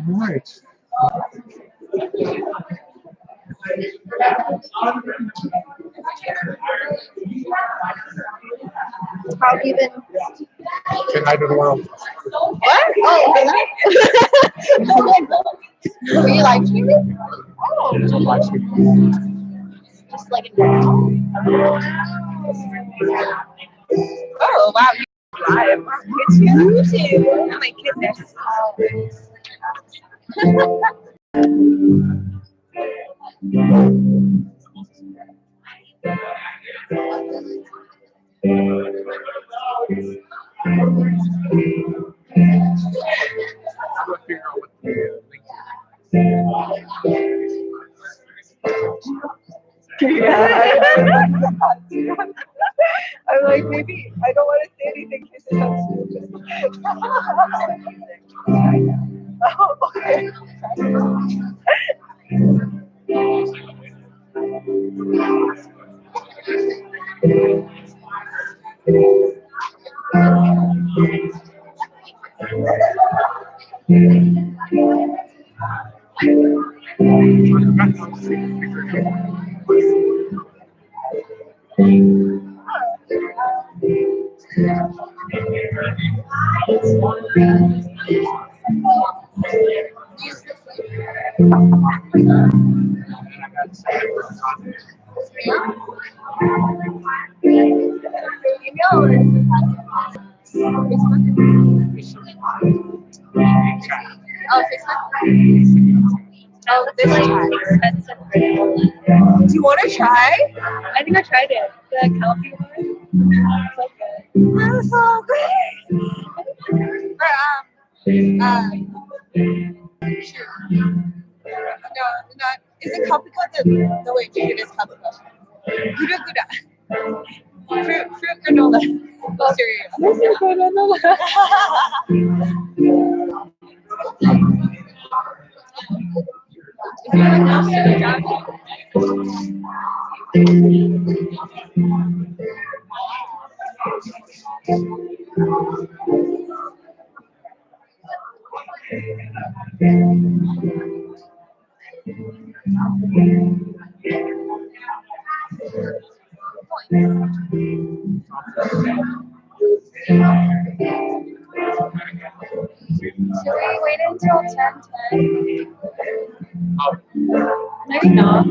Right. How have you been? Good night of the world. What? Oh, hello. Were you live streaming? Oh, Live stream. just like in general. Oh wow, you live. It's YouTube. Oh my goodness. I'm gonna figure out what the link I'm like, maybe I don't want to say anything because it sounds stupid. Oh, okay. Oh, Facebook. Oh, this like expensive. Do you want to try? I think I tried it. The Calpy one. So good. That's so good. Shoot. No, not. Is it Calpico? No, wait, it is Calpico. Gura Gura. Fruit granola. Oh, cereal. Fruit granola. Should we wait until 10:10? Maybe not.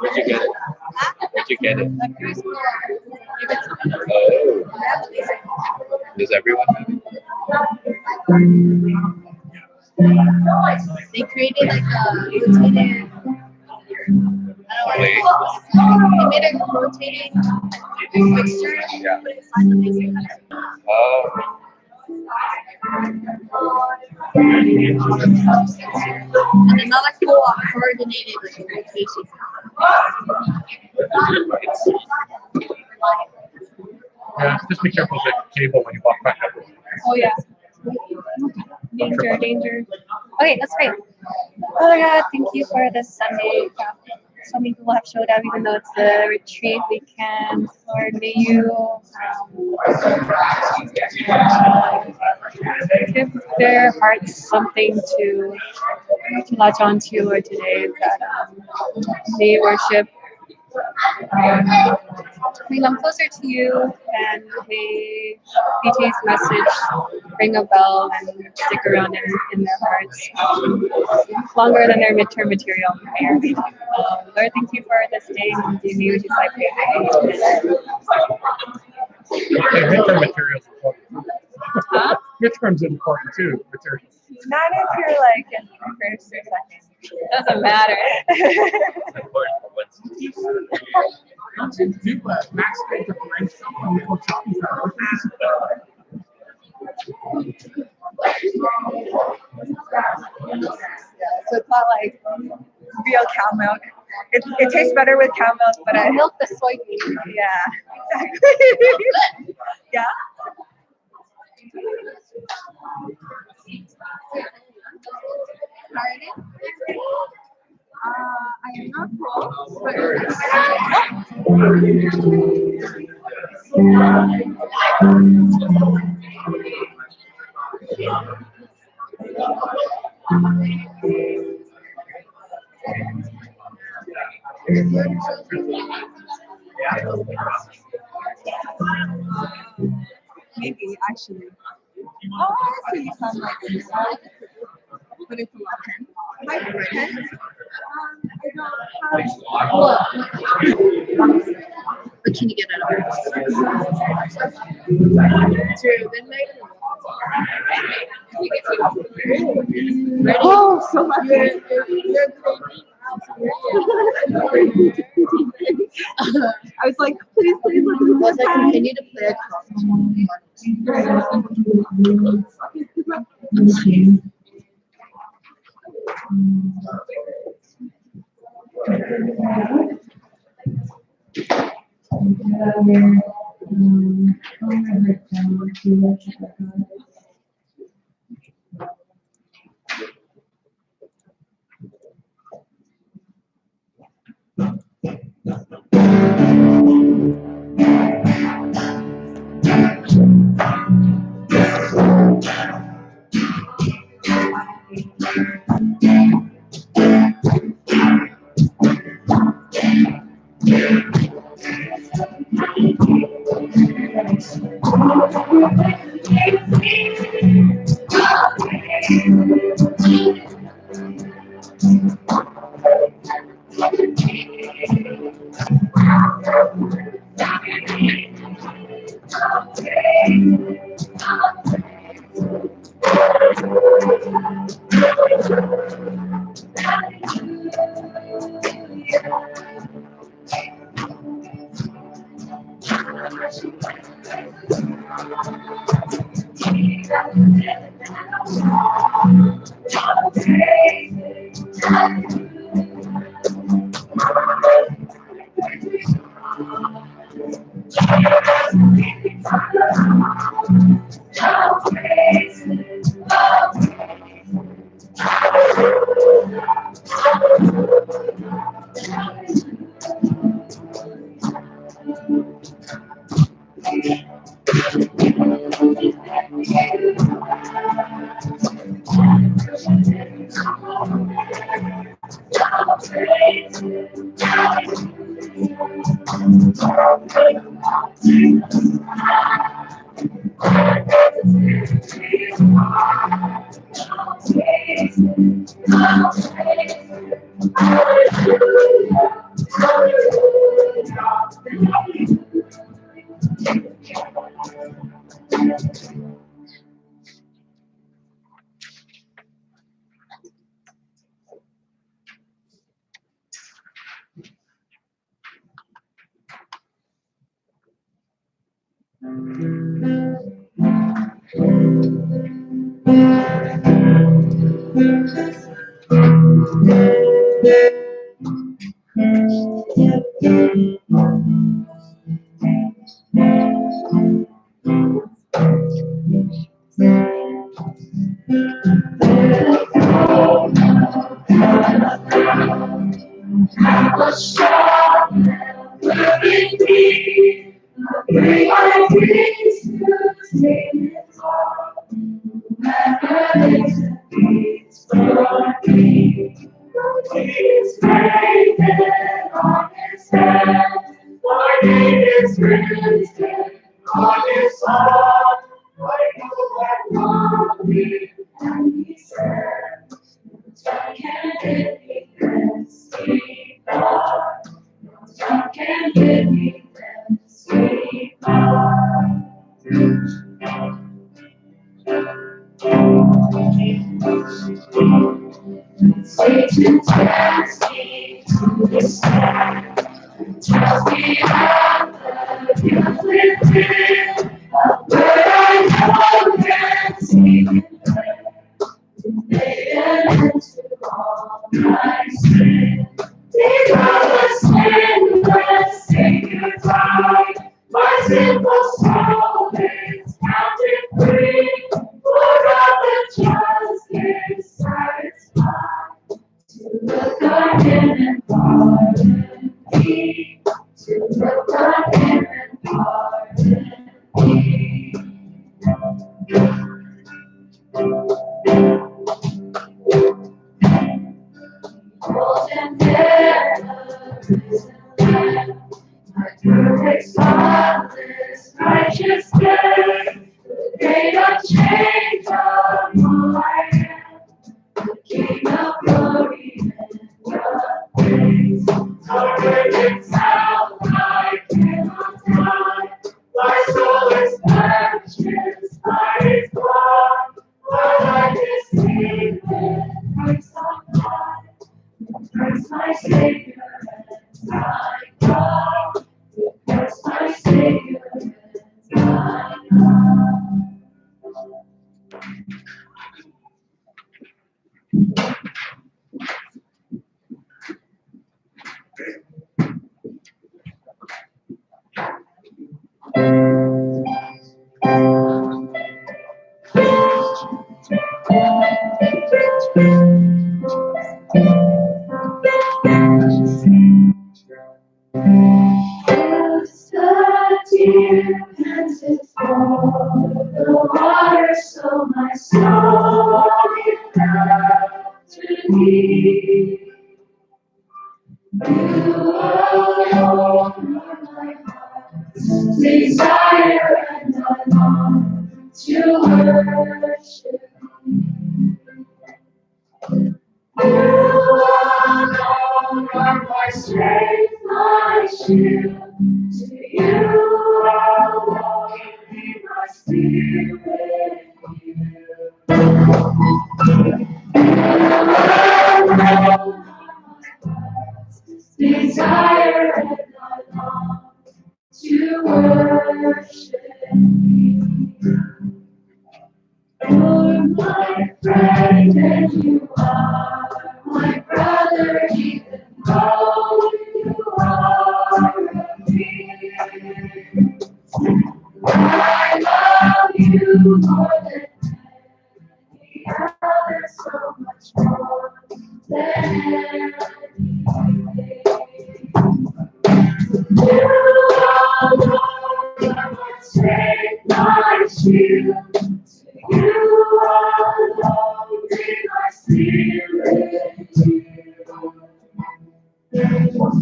Where'd you get it? Where'd you get it? Oh, does everyone have it? They created like a rotated. Wait. They made a rotating mixture, Yeah. but inside the mixer. Oh, And another co-op coordinated like rotation. Yeah, just be careful with the cable when you walk back up. Oh yeah. Danger, danger. Okay, that's great. Oh my god, thank you for this Sunday. So many people have showed up even though it's the retreat weekend. Lord, may you give their hearts something to latch onto, Lord, today. That they worship, bring them closer to you, and may PT's message ring a bell and stick around in their hearts longer than their midterm material. Lord, thank you for this day and do new disciple. Hey, midterm materials important. Huh? Midterms important too. Materials. Not if you're like in first or second. Doesn't matter. it's important for what's Don't you do a max pay differential when people tell you that? So it's not like real cow milk. It tastes better with cow milk, but I milk the soybean. yeah, exactly. Yeah. I am not full, but maybe actually. Oh, I see some like this, but it's a lot of pen. My pen. I don't have. But can you get it out? Through midnight? Oh, so much. I was like, please, please, Was I continue to play and pardon me. To look on him and pardon me. Golden hair, the risen Lamb, my perfect, spotless, righteous death, the great unchange of my hand, the King of glory and of praise. Already sound, I cannot die. My soul is purchased by His blood. My life is saved with Christ on high. Christ my Savior and my God. Christ my Savior and my God. The deer panted for the water, so my soul after thee. You alone are my heart's desire, and I long to worship you. You alone are my strength, my shield. To you alone be my spirit. Desire and I long to worship you. You're my friend and you are my brother, even though you are a king. I love you more than any other, so much more than anything. You alone are my strength, my shield. To you alone be my spirit.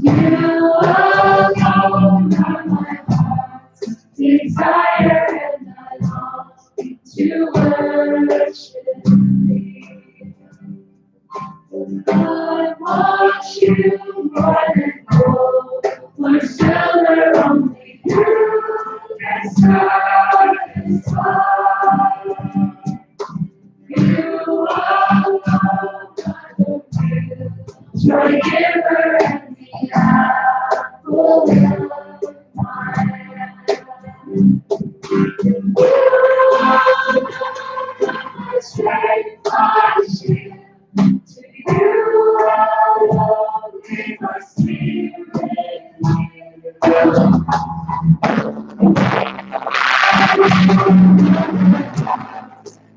You alone are my heart's desire, and I long to worship thee. I want you more than gold or silver, only you can satisfy. You alone are the real joy giver and the apple of my eye. You alone are my strength, my shield. To you alone be my spirit.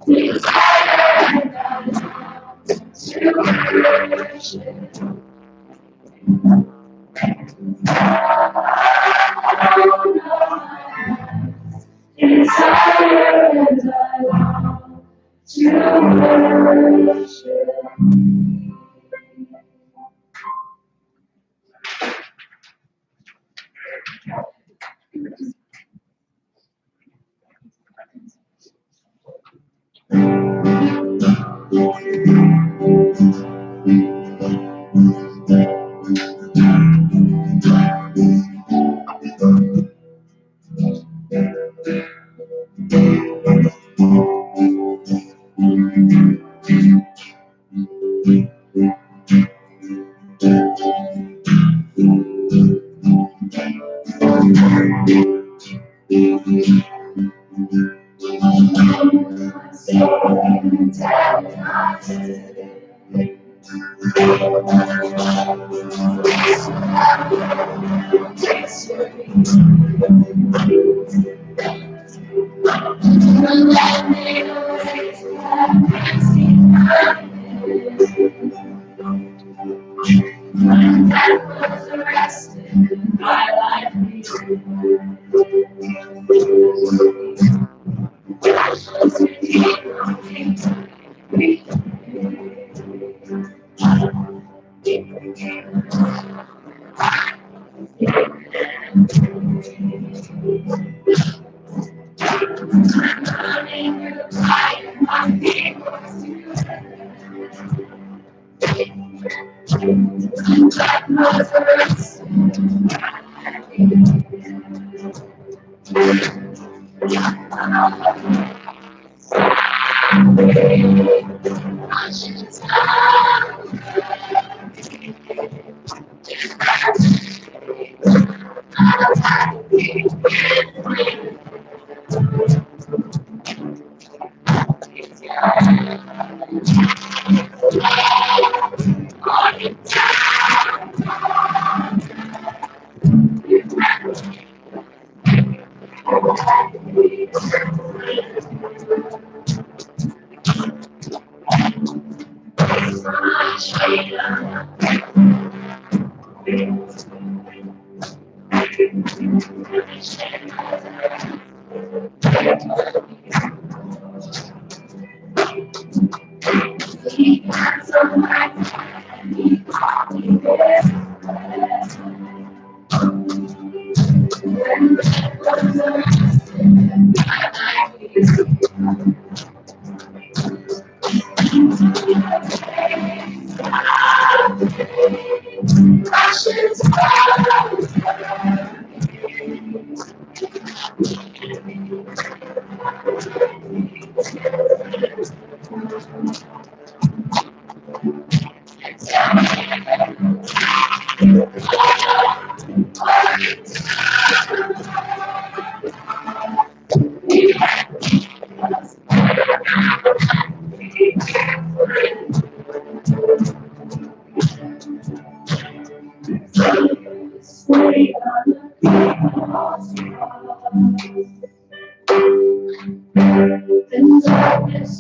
Desire and I long to worship. Desire and I long to worship. In darkness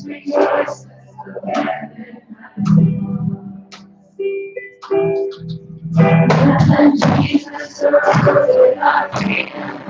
rejoices. And Jesus arose with our freedom.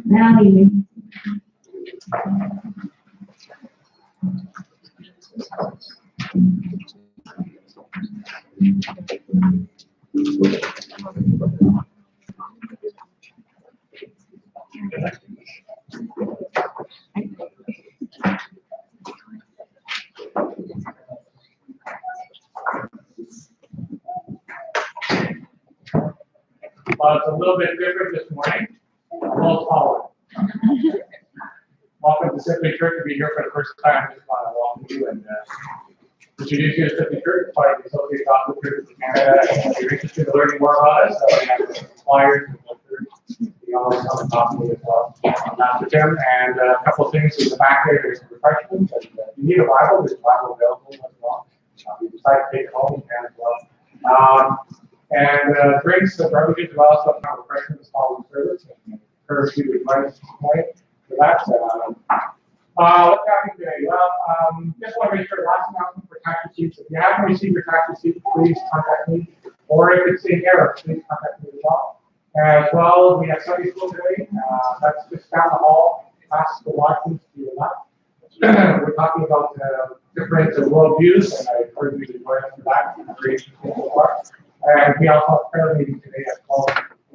Now you. It's a little bit different this morning, a little taller. Welcome to Simply Church. To be here for the first time, I just want to welcome you and introduce you to Simply Church, part of the Associate Gospel Church of Canada. If you're interested in learning more about us, we have some flyers and posters. We always come and talk to you as well. I'm Pastor Tim, and a couple of things in the back there. There's some refreshments, and if you need a Bible, there's a Bible available as well. If you decide to take it home, you can as well. And drinks and beverages as well, so kind of refreshments following service. And encourage you to join us tonight for that. What's happening today? Well, just want to make sure last announcement for tax receipts. If you haven't received your tax receipt, please contact me. Or if it's in error, please contact me as well. As well, we have Sunday school today. That's just down the hall, past the Watkins to your left. We're talking about different worldviews, and I encourage you to join us for that. It's very interesting so far. And we also have a prayer meeting today at 12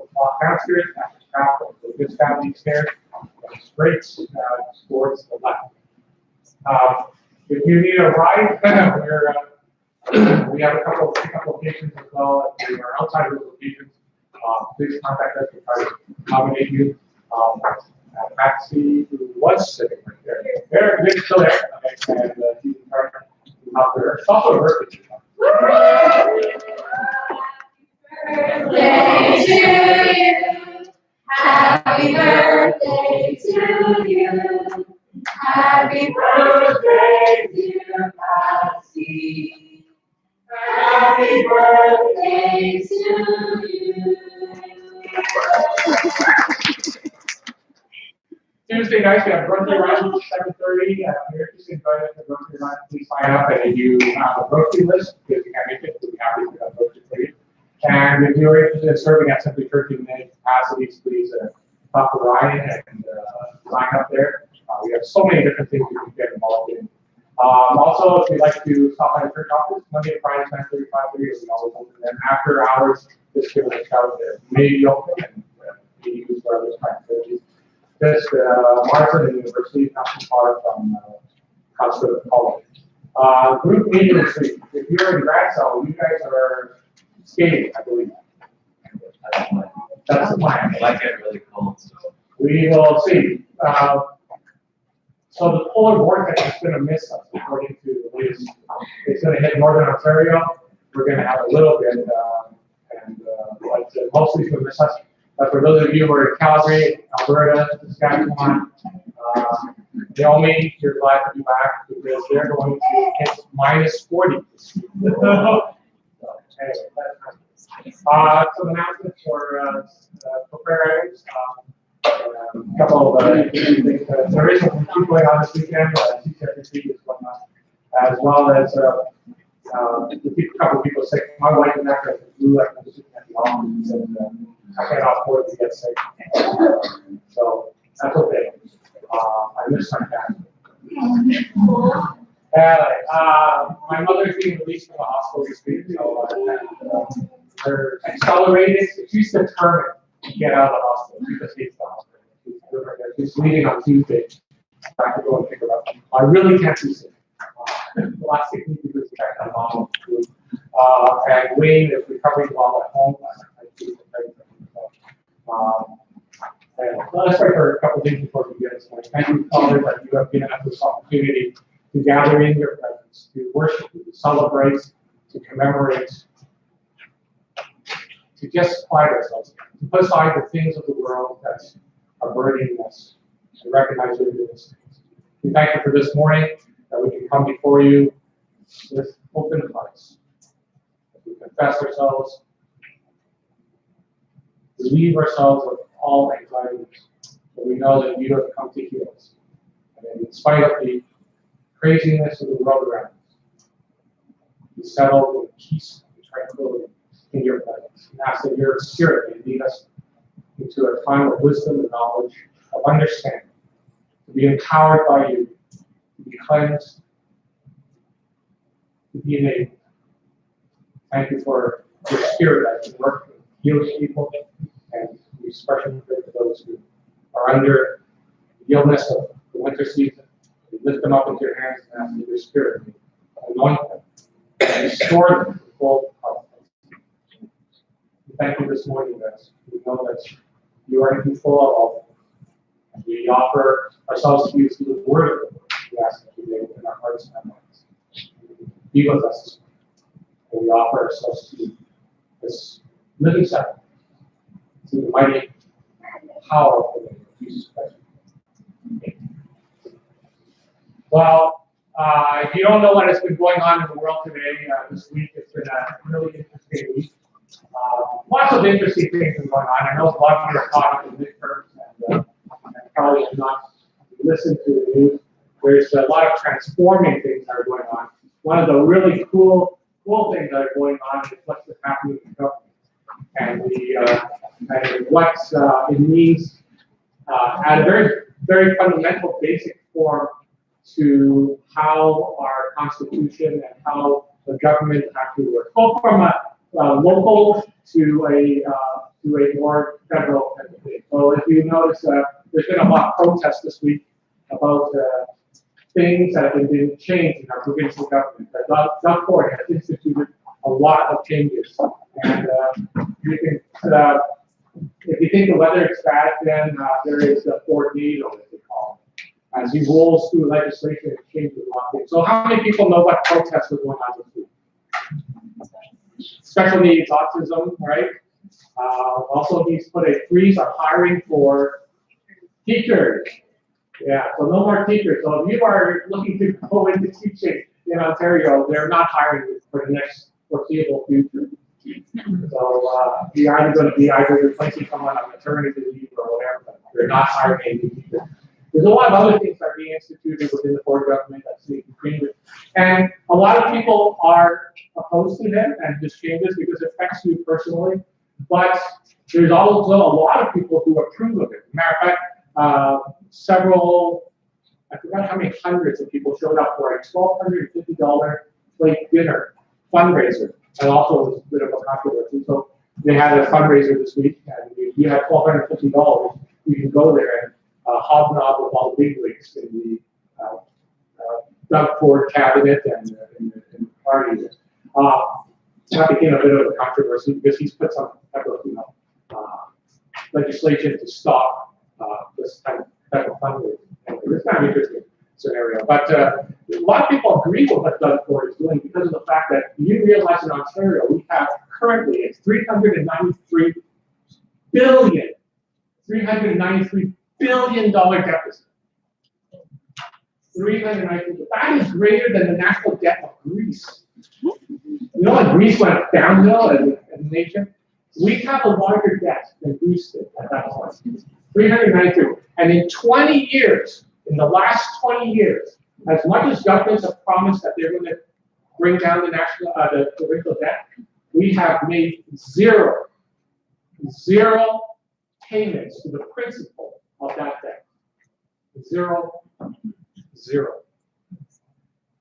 o'clock downstairs. After staff, so just down these stairs. Great towards the left. If you need a ride, we have a couple of locations as well. If you are outside of those locations, please contact us to try to accommodate you. Maxie, who was sitting right there, they're still there. Okay, and you can start out there. It's also a birthday. birthday to you. Happy birthday to you. Happy birthday, dear Patsy. Happy birthday to you. Tuesday night, we have grocery run at 7:30. If you're interested in joining us for grocery run, please sign up. And if you have a grocery list, because you can't make it, we'll be happy to have groceries for you. And if you're interested in serving at Simply Church in many capacities, please talk to Ryan and sign up there. We have so many different things you can get involved in. Also, if you'd like to stop by the church office, Monday to Friday, 10:30, 5:30, we always open. Then after hours, just give us a shout there. Maybe open and be used for other kinds of activities. This Marsden University, not too far from Costa College. Group meeting this week. If you're in grad cell, you guys are skating, I believe. That's the plan. It might get really cold, so. We will see. So the polar vortex is going to miss us, according to the latest. It's going to hit northern Ontario. We're going to have a little bit, but mostly it's going to miss us. But for those of you who are in Calgary, Alberta, Saskatchewan, Naomi, you're glad to be back because they're going to hit -40. Some announcements for prayer items. A couple of things. There is some food going on this weekend. CCFC is going on, as well as a couple of people sick. My wife and I are flu like this weekend, and I cannot afford to get sick. So that's okay. I miss my family. My mother's being released from the hospital this week, so her accelerated. She's determined to get out of the hospital. She just hates the hospital. She's leaving on Tuesday. I have to go and pick her up. I really can't be sick. The last 6 weeks we checked on mom. And Wayne is recovering well at home. Let's pray for a couple of things before we get this morning. Thank you, Father, that you have given us this opportunity to gather in your presence, to worship, to celebrate, to commemorate, to just quiet ourselves, to put aside the things of the world that are burdening us, and recognize your goodness. We thank you for this morning, that we can come before you with open hearts. We confess ourselves, relieve ourselves of all anxieties, but we know that you have come to heal us. And in spite of the craziness of the world around us, we settle with peace and tranquility in your presence. And ask that your Spirit may lead us into a time of wisdom and knowledge, of understanding, to be empowered by you, to be cleansed, to be enabled. Thank you for your Spirit that can work with heals people, and we especially pray for those who are under the illness of the winter season. We lift them up into your hands and ask that your Spirit may anoint them and restore them to full health. We thank you this morning, that we know that you are in control of all. And we offer ourselves to you through the word of the Lord. We ask that you may open our hearts and our minds. Be with us this morning. And we offer ourselves to you, this living sacrifice, through the mighty, powerful name of Jesus Christ. Well, if you don't know what has been going on in the world today, this week, it's been a really interesting week. Lots of interesting things have been going on. I know a lot of you are caught up in midterms and probably have not listened to the news. There's a lot of transforming things that are going on. One of the really cool things that are going on is what's happening in government. And what it means at a very, very fundamental, basic form to how our Constitution and how the government actually works, both from a local to a more federal type of thing. So if you notice, there's been a lot of protests this week about things that have been changed in our provincial government. Doug Ford has instituted a lot of changes, and you can, if you think the weather is bad, then there is the tornado, as they call it, as he rolls through legislation and changes a lot of things. So how many people know what protests are going on this week? special needs, autism, right? Also, he's put a freeze on hiring for teachers. Yeah, so no more teachers. So if you are looking to go into teaching in Ontario, they're not hiring for the next foreseeable future. So you're either going to be replacing someone on maternity leave or whatever, but they're not hiring any new teachers. There's a lot of other things that are being instituted within the Ford government that's being created. And a lot of people are opposed to them and this changes because it affects you personally. But there's also a lot of people who approve of it. Matter of fact, several, I forgot how many hundreds of people showed up for a $1,250 plate dinner fundraiser. And also it was a bit of a controversy. So they had a fundraiser this week, and if you have $1,250, you can go there and hobnob with all the bigwigs in the Doug Ford cabinet and the party. That became a bit of a controversy because he's put some type of legislation to stop this type of fundraising. It's kind of interesting scenario. But a lot of people agree with what Doug Ford is doing because of the fact that you realize in Ontario we have currently a $393 billion deficit. 393. That is greater than the national debt of Greece. You know when Greece went downhill as a nation? We have a larger debt than Greece did at that point. 393. And in 20 years, in the last 20 years, as much as governments have promised that they're going to bring down the national the provincial debt, we have made zero payments to the principal of that debt. Zero.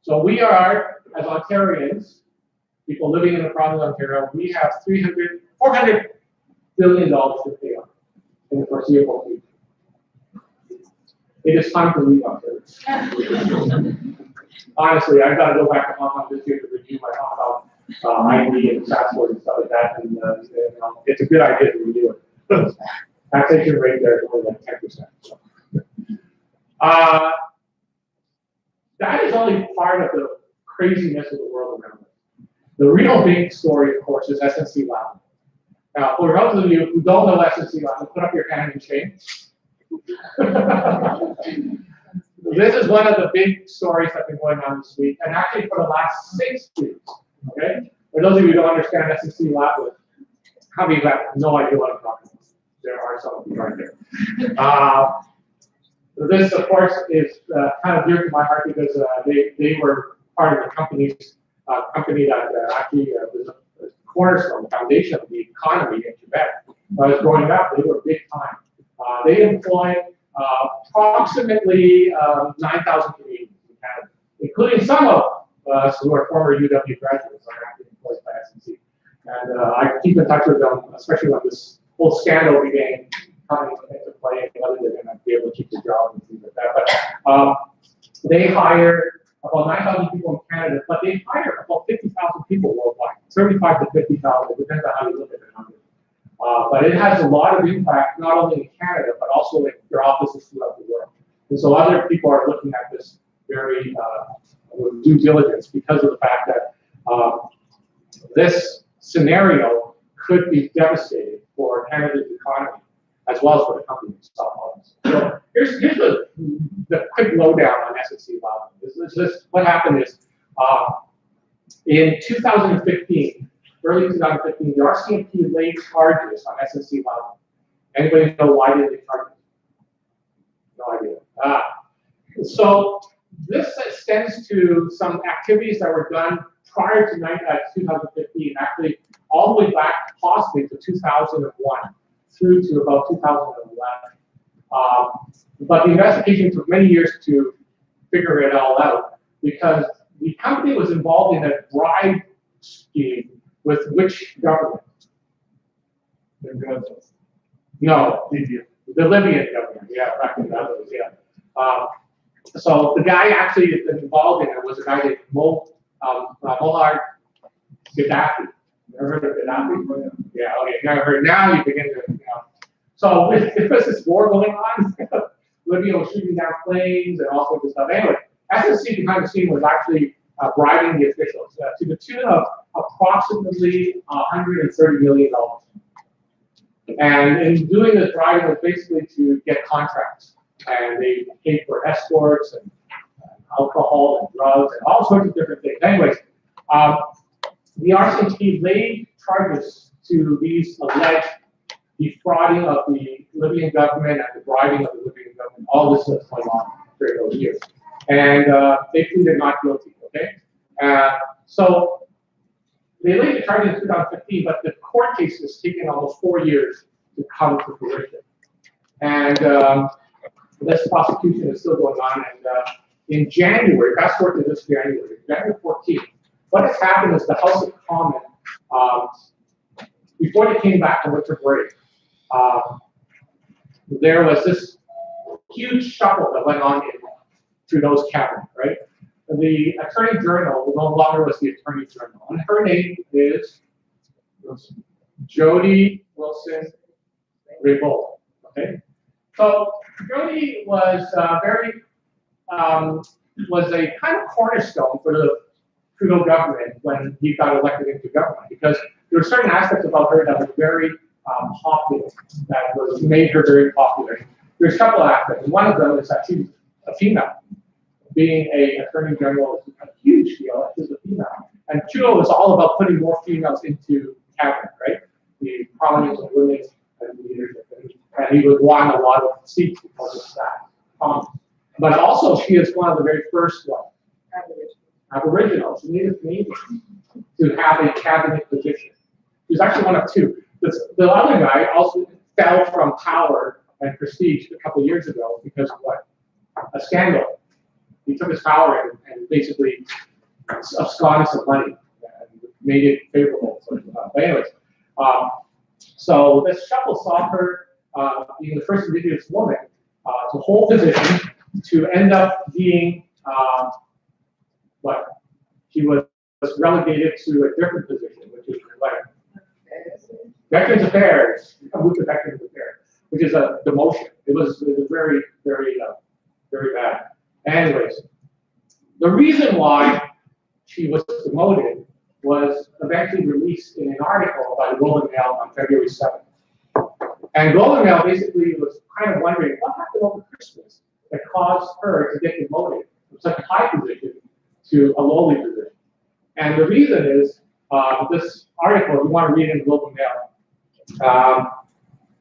So we are, as Ontarians, people living in the province of Ontario, we have $400 billion to pay on in the foreseeable future. It is time to leave Ontario. Honestly, I've got to go back to Hong Kong this year to review my Hong Kong ID and passport and stuff like that, and it's a good idea to renew it. Taxation rate there is only like 10%. So. That is only part of the craziness of the world around us. The real big story, of course, is SNC-Lavalin. Now, for those of you who don't know SNC-Lavalin, put up your hand in shame. This is one of the big stories that have been going on this week, and actually for the last 6 weeks. Okay? For those of you who don't understand SNC-Lavalin, how many have no idea what I'm talking about? There are some of you right there. This, of course, is kind of dear to my heart because they were part of the company that actually was a cornerstone foundation of the economy in Quebec. When I was growing up, they were big time. They employed approximately 9,000 Canadians in Canada, including some of us who are former UW graduates are actually employed by SNC. And I keep in touch with them, especially when this whole scandal began coming into play, and whether they're going to be able to keep their job and things like that. But they hire about 9,000 people in Canada, but they hire about 50,000 people worldwide, 35 to 50,000, it depends on how you look at the numbers. But it has a lot of impact, not only in Canada, but also in their offices throughout the world. And so other people are looking at this very with due diligence because of the fact that this scenario could be devastating for Canada's economy, as well as for the company itself. So here's the quick lowdown on SNC-Lavalin. What happened is, in 2015, early 2015, the RCMP laid charges on SNC-Lavalin. Anybody know why did they charge them? No idea. So this extends to some activities that were done prior to 2015, actually all the way back possibly to 2001 through to about 2011. But the investigation took many years to figure it all out because the company was involved in a bribe scheme with which government? No, the Libyan government. Yeah, back in those, yeah. So the guy actually involved in it was a guy named Muammar Gaddafi. Ever heard of Gaddafi? Yeah, okay, never heard. Now you begin to, So there was this war going on. Libya was shooting down planes and all sorts of stuff. Anyway, SNC behind the scene was actually bribing the officials to the tune of approximately $130 million. And in doing this bribing was basically to get contracts. And they paid for escorts and alcohol and drugs and all sorts of different things. Anyways, the RCMP laid charges to these alleged defrauding of the Libyan government and the bribing of the Libyan government. All this was going on during those years. And they pleaded not guilty, okay? So they laid the charges in 2015, but the court case has taken almost 4 years to come to fruition. And this prosecution is still going on. And in January, fast forward to this January 14th, what has happened is the House of Commons, before they came back from winter break, there was this huge shuffle that went on in Trudeau's cabinet, right? The Attorney General no longer was the Attorney General, and her name is Jody Wilson-Raybould. Okay, so Jody was was a kind of cornerstone for the Trudeau government when he got elected into government, because there were certain aspects about her that were very popular, that made her very popular. There's a couple of aspects. One of them is that she's a female. Being a Attorney General is a huge deal. She's a female. And Trudeau was all about putting more females into cabinet, right? The prominence of women and leadership. And he would want a lot of seats because of that. But also, she is one of the very first ones, Aboriginals, Native Canadians, to have a cabinet position. She's actually one of two. The other guy also fell from power and prestige a couple of years ago because of what? A scandal. He took his power and basically absconded some money and made it favorable. But anyways, so this shuffle saw her being the first Indigenous woman to hold position, to end up being what? She was relegated to a different position, which is like Veterans Affairs. Moved to Veterans Affairs, which is a demotion. It was very, very, very bad. Anyways, the reason why she was demoted was eventually released in an article by the Globe and Mail on February 7th. And Globe and Mail basically was kind of wondering what happened over Christmas that caused her to get demoted from such a high position to a lowly position. And the reason is this article, if you want to read it in Globe and Mail,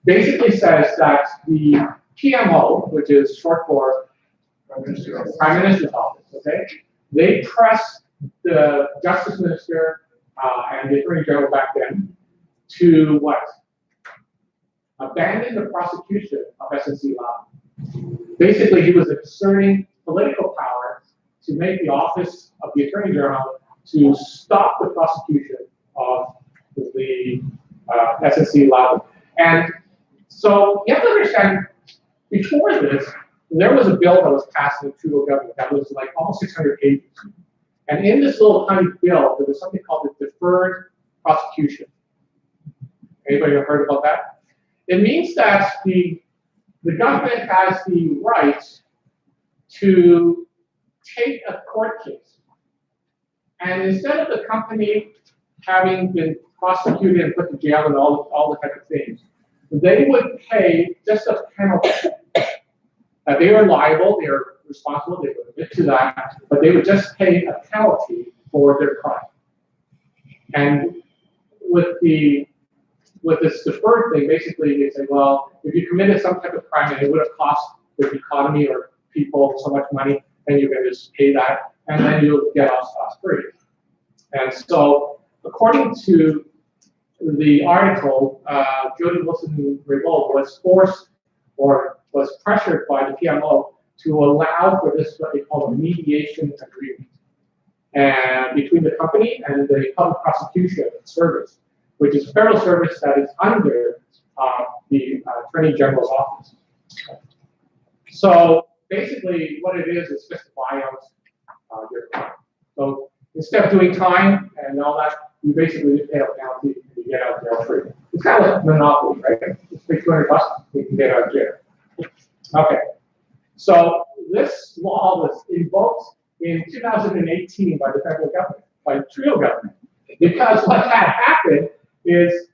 basically says that the PMO, which is short for Prime Minister's Office, okay? They pressed the Justice Minister and the Attorney General back then to what? Abandon the prosecution of SNC Lavalin. Basically, he was exerting political power to make the office of the Attorney General to stop the prosecution of the SNC Lavalin. And so you have to understand, before this, there was a bill that was passed in the Trudeau government that was like almost 600 pages. And in this little tiny bill, there was something called the deferred prosecution. Anybody ever heard about that? It means that the government has the right to take a court case. And instead of the company having been prosecuted and put to jail and all the type of things, they would pay just a penalty. They were liable, they were responsible, they would admit to that, but they would just pay a penalty for their crime. And with this deferred thing, basically they say, well, if you committed some type of crime and it would have cost the economy or people so much money, then you can just pay that, and then you'll get off scot-free. And so, according to the article, Jody Wilson-Raybould was forced or was pressured by the PMO to allow for this, what they call a mediation agreement, and between the company and the public prosecution service, which is a federal service that is under the Attorney General's office. So basically, what it is just to buy out your crime. So instead of doing time and all that, you basically just pay a penalty and you get out of jail free. It's kind of like Monopoly, right? Just pay $200, you can get out of jail. Okay. So this law was invoked in 2018 by the federal government, by the Trudeau government. Because what had happened is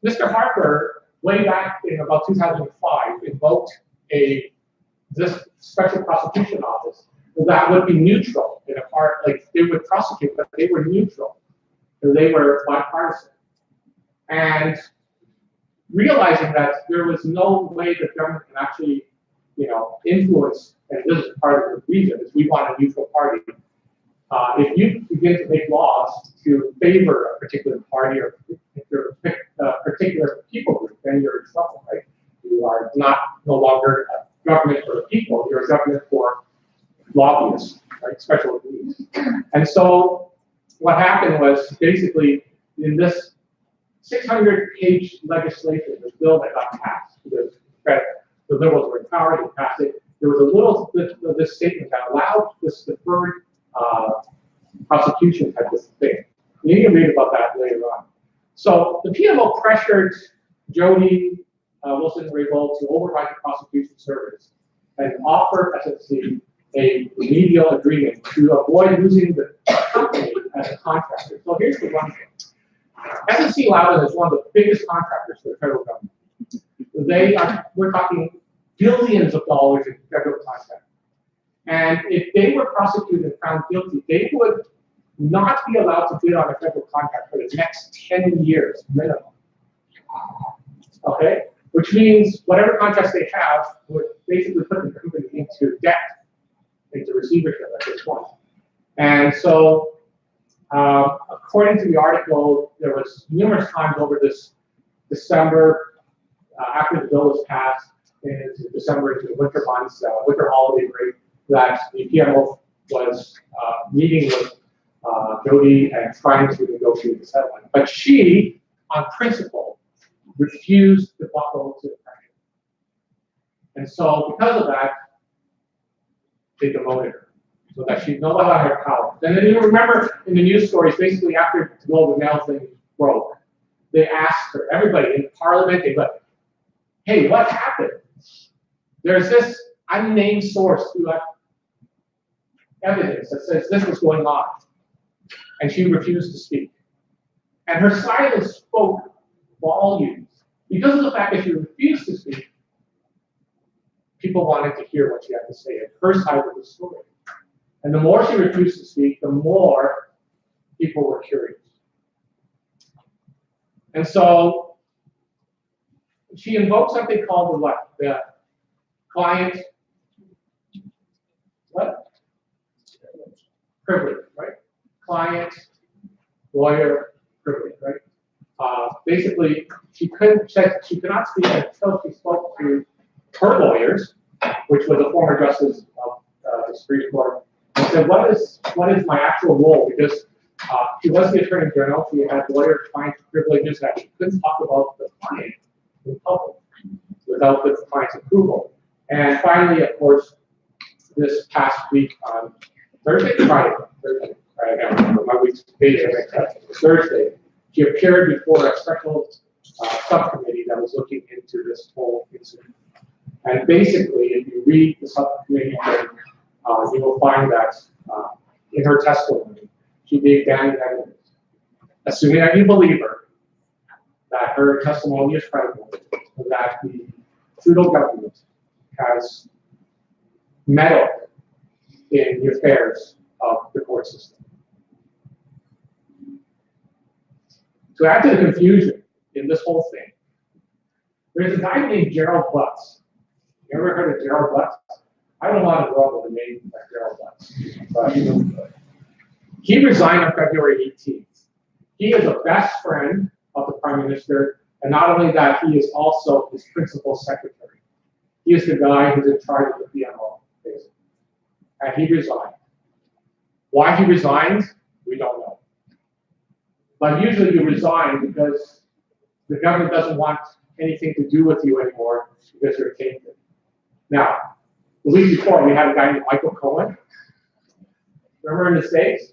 Mr. Harper, way back in about 2005, invoked this special prosecution office that would be neutral in a part, like they would prosecute, but they were neutral. So they were bipartisan. And realizing that there was no way the government can actually, influence, and this is part of the reason, is we want a neutral party. If you begin to make laws to favor a particular party or a particular people group, then you're in trouble, right? You are no longer a government for the people, you're a government for lobbyists, right? Special needs. And so what happened was basically in this 600-page legislation, this bill that got passed, because the Liberals were in power, they passed it. There was a little bit of this statement that allowed this deferred prosecution type of thing. You can read about that later on. So the PMO pressured Jody Wilson-Raybould to override the prosecution service and offer SNC a remedial agreement to avoid losing the company as a contractor. So here's the one thing. SNC Lavalin is one of the biggest contractors for the federal government. We're talking billions of dollars in federal contract. And if they were prosecuted and found guilty, they would not be allowed to bid on a federal contract for the next 10 years minimum. Okay? Which means whatever contracts they have would basically put the company into debt, into receivership at this point. And so, according to the article, there was numerous times over this December, after the bill was passed, in December into the winter months, winter holiday break, that the PMO was meeting with Jody and trying to negotiate the settlement. But she, on principle, refused to buckle to the pressure. And so, because of that, they demoted her, so that she no longer had power. And then you remember in the news stories, basically after the Globe and Mail thing broke, they asked her, everybody in Parliament, they went, hey, what happened? There's this unnamed source who had evidence that says this was going on. And she refused to speak. And her silence spoke volumes. Because of the fact that she refused to speak, people wanted to hear what she had to say at her side of the story. And the more she refused to speak, the more people were curious. And so she invoked something called the client privilege, right? Client lawyer privilege, right? Basically, she could not speak until she spoke to her lawyers, which was a former justice of the Supreme Court, and said, what is my actual role? Because she was the Attorney General, she had lawyer-client privileges that she couldn't talk about the client in public without the client's approval. And finally, of course, this past week on Thursday, I can't remember my week's date, Thursday, she appeared before a special subcommittee that was looking into this whole incident. And basically, if you read the subcommittee, you will find that in her testimony, she gave damning evidence, assuming that you believe her, that her testimony is credible, that the Trudeau government has meddled in the affairs of the court system. To add to the confusion in this whole thing, there's a guy named Gerald Butts. You ever heard of Gerald Butts? I don't want to grow up with a name like Gerald Butts, but he resigned on February 18th. He is a best friend of the Prime Minister, and not only that, he is also his principal secretary. He is the guy who's in charge of the PMO, basically. And he resigned. Why he resigned, we don't know. But usually you resign because the government doesn't want anything to do with you anymore because you're tainted. Now, the week before, we had a guy named Michael Cohen. Remember in the States?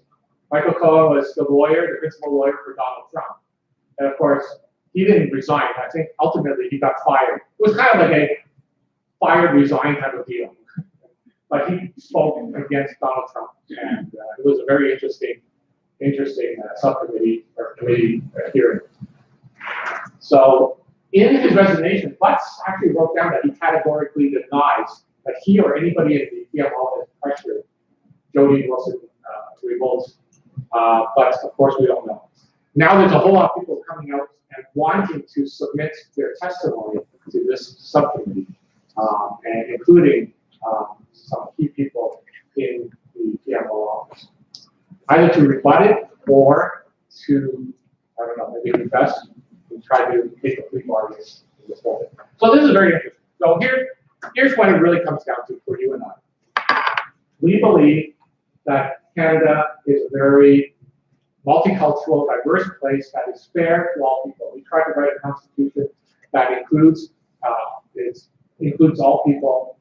Michael Cohen was the lawyer, the principal lawyer for Donald Trump. And of course, he didn't resign. I think ultimately he got fired. It was kind of like a fired, resign type of deal. but he spoke against Donald Trump, and it was a very interesting subcommittee or committee hearing. So in his resignation, Butts actually wrote down that he categorically denies that he or anybody in the PMO has pressured Jody Wilson-Raybould. But of course, we don't know. Now there's a whole lot of people coming out and wanting to submit their testimony to this subcommittee, and including some key people in the PMO office, either to rebut it or to, I don't know, maybe invest and try to make a plea bargain in this whole thing. So this is very interesting. So here's what it really comes down to for you and I. We believe that Canada is a very multicultural, diverse place that is fair to all people. We try to write a constitution that includes all people,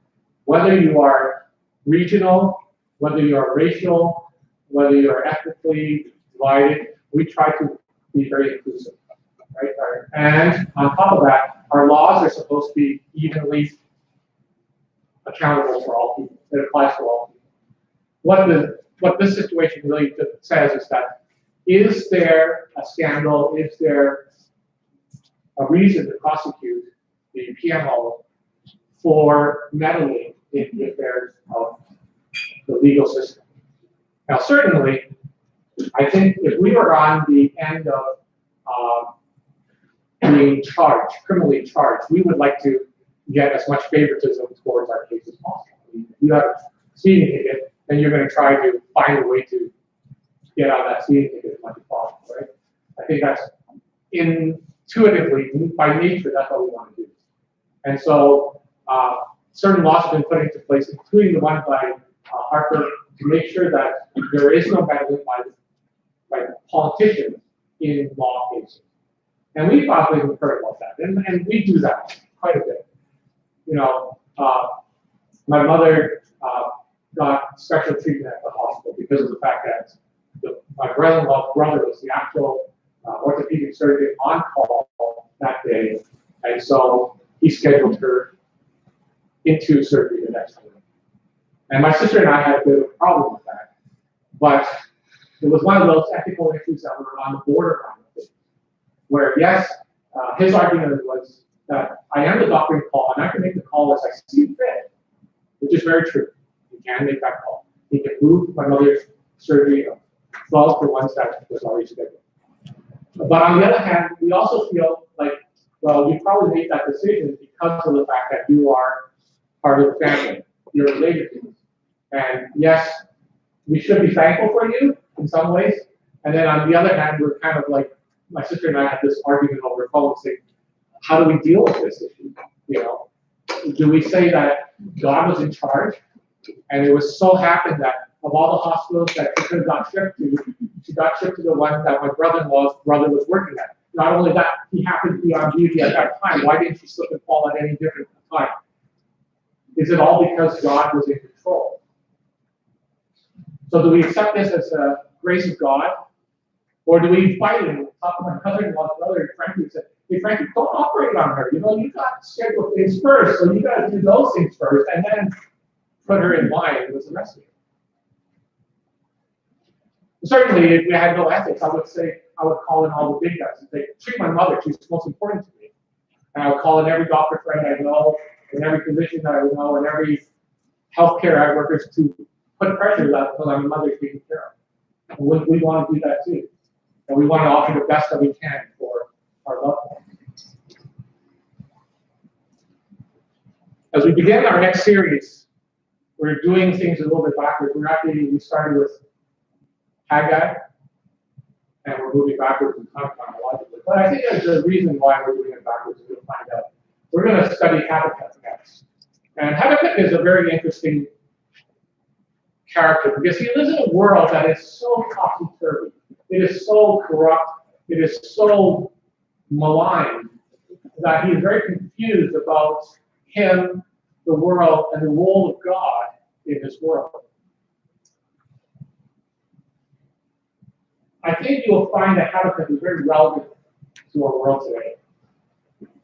whether you are regional, whether you are racial, whether you are ethnically divided. We try to be very inclusive, right? And on top of that, our laws are supposed to be evenly accountable for all people. It applies to all people. What this situation really says is that, is there a scandal? Is there a reason to prosecute the PMO for meddling in the affairs of the legal system? Now, certainly, I think if we were on the end of being charged, criminally charged, we would like to get as much favoritism towards our case as possible. If you have a speeding ticket, then you're going to try to find a way to get out of that speeding ticket as much as possible, right? I think that's intuitively, by nature, that's what we want to do. And so certain laws have been put into place, including the one by Harper, to make sure that there is no meddling by politicians in law cases. And we probably have heard about that, and we do that quite a bit. You know, my mother got special treatment at the hospital because of the fact that my brother-in-law's brother was the actual orthopedic surgeon on call that day, and so he scheduled her into surgery the next day. And my sister and I had a bit of a problem with that, but it was one of those ethical issues that were on the borderline of things, where yes, his argument was that I am the doctor call, and I can make the call as I see fit, which is very true. He can make that call. He can move my mother's surgery 12 to one that was already scheduled. But on the other hand, we also feel like, well, you probably made that decision because of the fact that you are part of the family. You're related to us. And yes, we should be thankful for you in some ways. And then on the other hand, we're kind of like, my sister and I had this argument over the phone saying, how do we deal with this issue? You know, do we say that God was in charge? And it was so happened that of all the hospitals that she could have got shipped to, she got shipped to the one that my brother-in-law's brother was working at. Not only that, he happened to be on duty at that time. Why didn't she slip and fall at any different time? Is it all because God was in control? So do we accept this as a grace of God? Or do we fight it? Talk to my brother-in-law's brother, Frankie, said, hey, Frankie, don't operate on her. You know, you got scheduled things first, so you got to do those things first, and then put her in line and was arrested. Certainly, if we had no ethics, I would call in all the big guys and say, treat my mother, she's most important to me. And I would call in every doctor friend I know, and every physician that I know, and every healthcare workers to put pressure on until my mother's taken care of. And we want to do that too. And we want to offer the best that we can for our loved ones. As we begin our next series, we're doing things a little bit backwards. We started with Haggai, and we're moving backwards in time chronologically. But I think there's a reason why we're doing it backwards, and we'll find out. We're going to study Habakkuk next. And Habakkuk is a very interesting character because he lives in a world that is so topsy-turvy. It is so corrupt. It is so maligned that he is very confused about him, the world, and the role of God in this world. I think you'll find that Habakkuk is very relevant to our world today.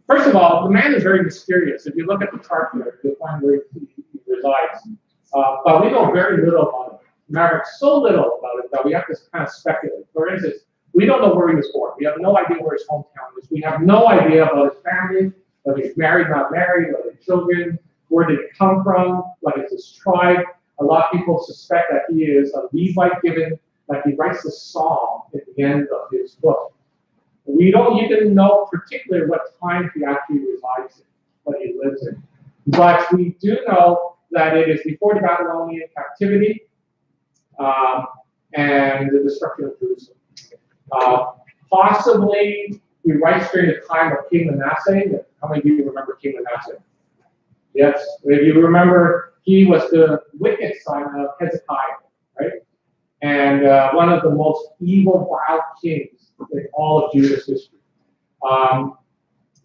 First of all, the man is very mysterious. If you look at the chart there, you'll find where he resides. But we know very little about it. Matter so little about it that we have to kind of speculate. For instance, we don't know where he was born. We have no idea where his hometown is. We have no idea about his family, whether he's married, not married, whether he's children, where did he come from, what is his tribe. A lot of people suspect that he is a Levite, given that he writes the psalm at the end of his book. We don't even know particularly what time he actually resides in, what he lives in. But we do know that it is before the Babylonian captivity and the destruction of Jerusalem. Possibly he writes during the time of King Manasseh. How many of you remember King Manasseh? Yes, if you remember, he was the wicked son of Hezekiah, right? And one of the most evil, vile kings in all of Judah's history.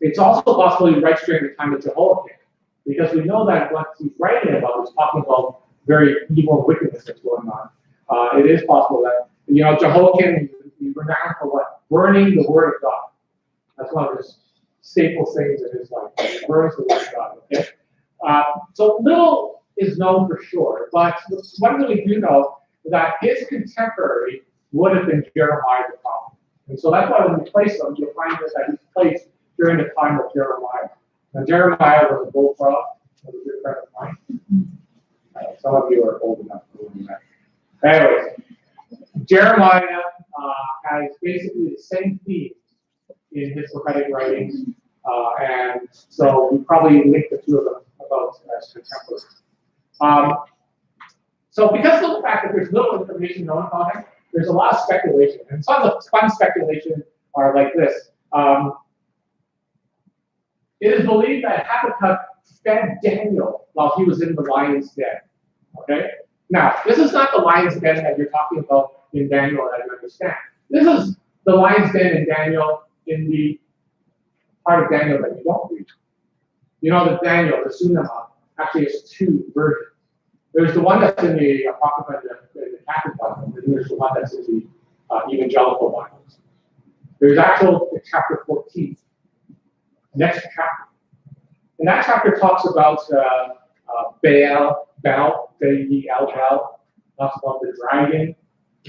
It's also possible he writes during the time of Jehoiakim, because we know that what he's writing about is talking about very evil wickedness that's going on. It is possible that, Jehoiakim, he's renowned for what? Burning the word of God. That's one of his staple things in his life. He burns the word of God, okay? So little is known for sure, but one thing we do know is that his contemporary would have been Jeremiah the prophet. And so that's why when we place him, you'll find that he's placed during the time of Jeremiah. Now, Jeremiah was a bullfrog, was a good friend of mine. Some of you are old enough to remember that. Anyways, Jeremiah has basically the same theme in his prophetic writings, and so we probably link the two of them about as contemporaries. So because of the fact that there's little information known about him, there's a lot of speculation, and some of the fun speculation are like this. It is believed that Habakkuk fed Daniel while he was in the lion's den. Okay? Now, this is not the lion's den that you're talking about in Daniel that you understand. This is the lion's den in Daniel, in the part of Daniel that you don't read. You know that Daniel, the Sunama, actually has two versions. There's the one that's in the Apocrypha and the Catholic Bible, and there's the one that's in the Evangelical Bibles. There's actual chapter 14, next chapter. And that chapter talks about Baal, B-E-L-L, talks about the dragon,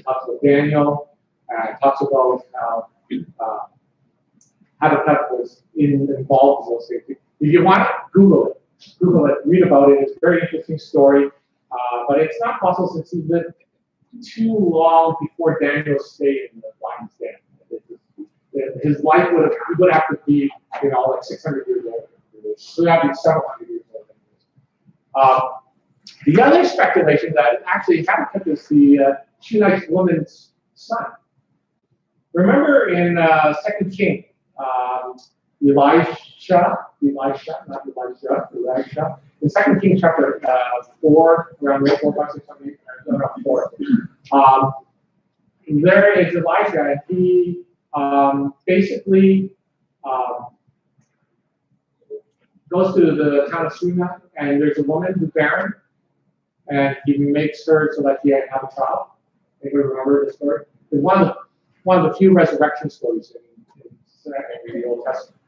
talks about Daniel, talks about how Habakkuk was involved in those things. If you want it, Google it. Google it, read about it. It's a very interesting story. But it's not possible since he lived too long before Daniel stayed in the lion's den. His life would have to be, like 600 years old. So it would have to be several hundred years old. The other speculation that actually Habakkuk is the Shunammite woman's son. Remember in 2 King, Elisha, in 2 King chapter 4, around 4, 5, 6, 7, 8, around 4. There is Elijah, and he basically goes to the town of Shunem, and there's a woman who's barren, and he makes her so that he can have a child. Anybody remember the story? It's one of the few resurrection stories in the Old Testament.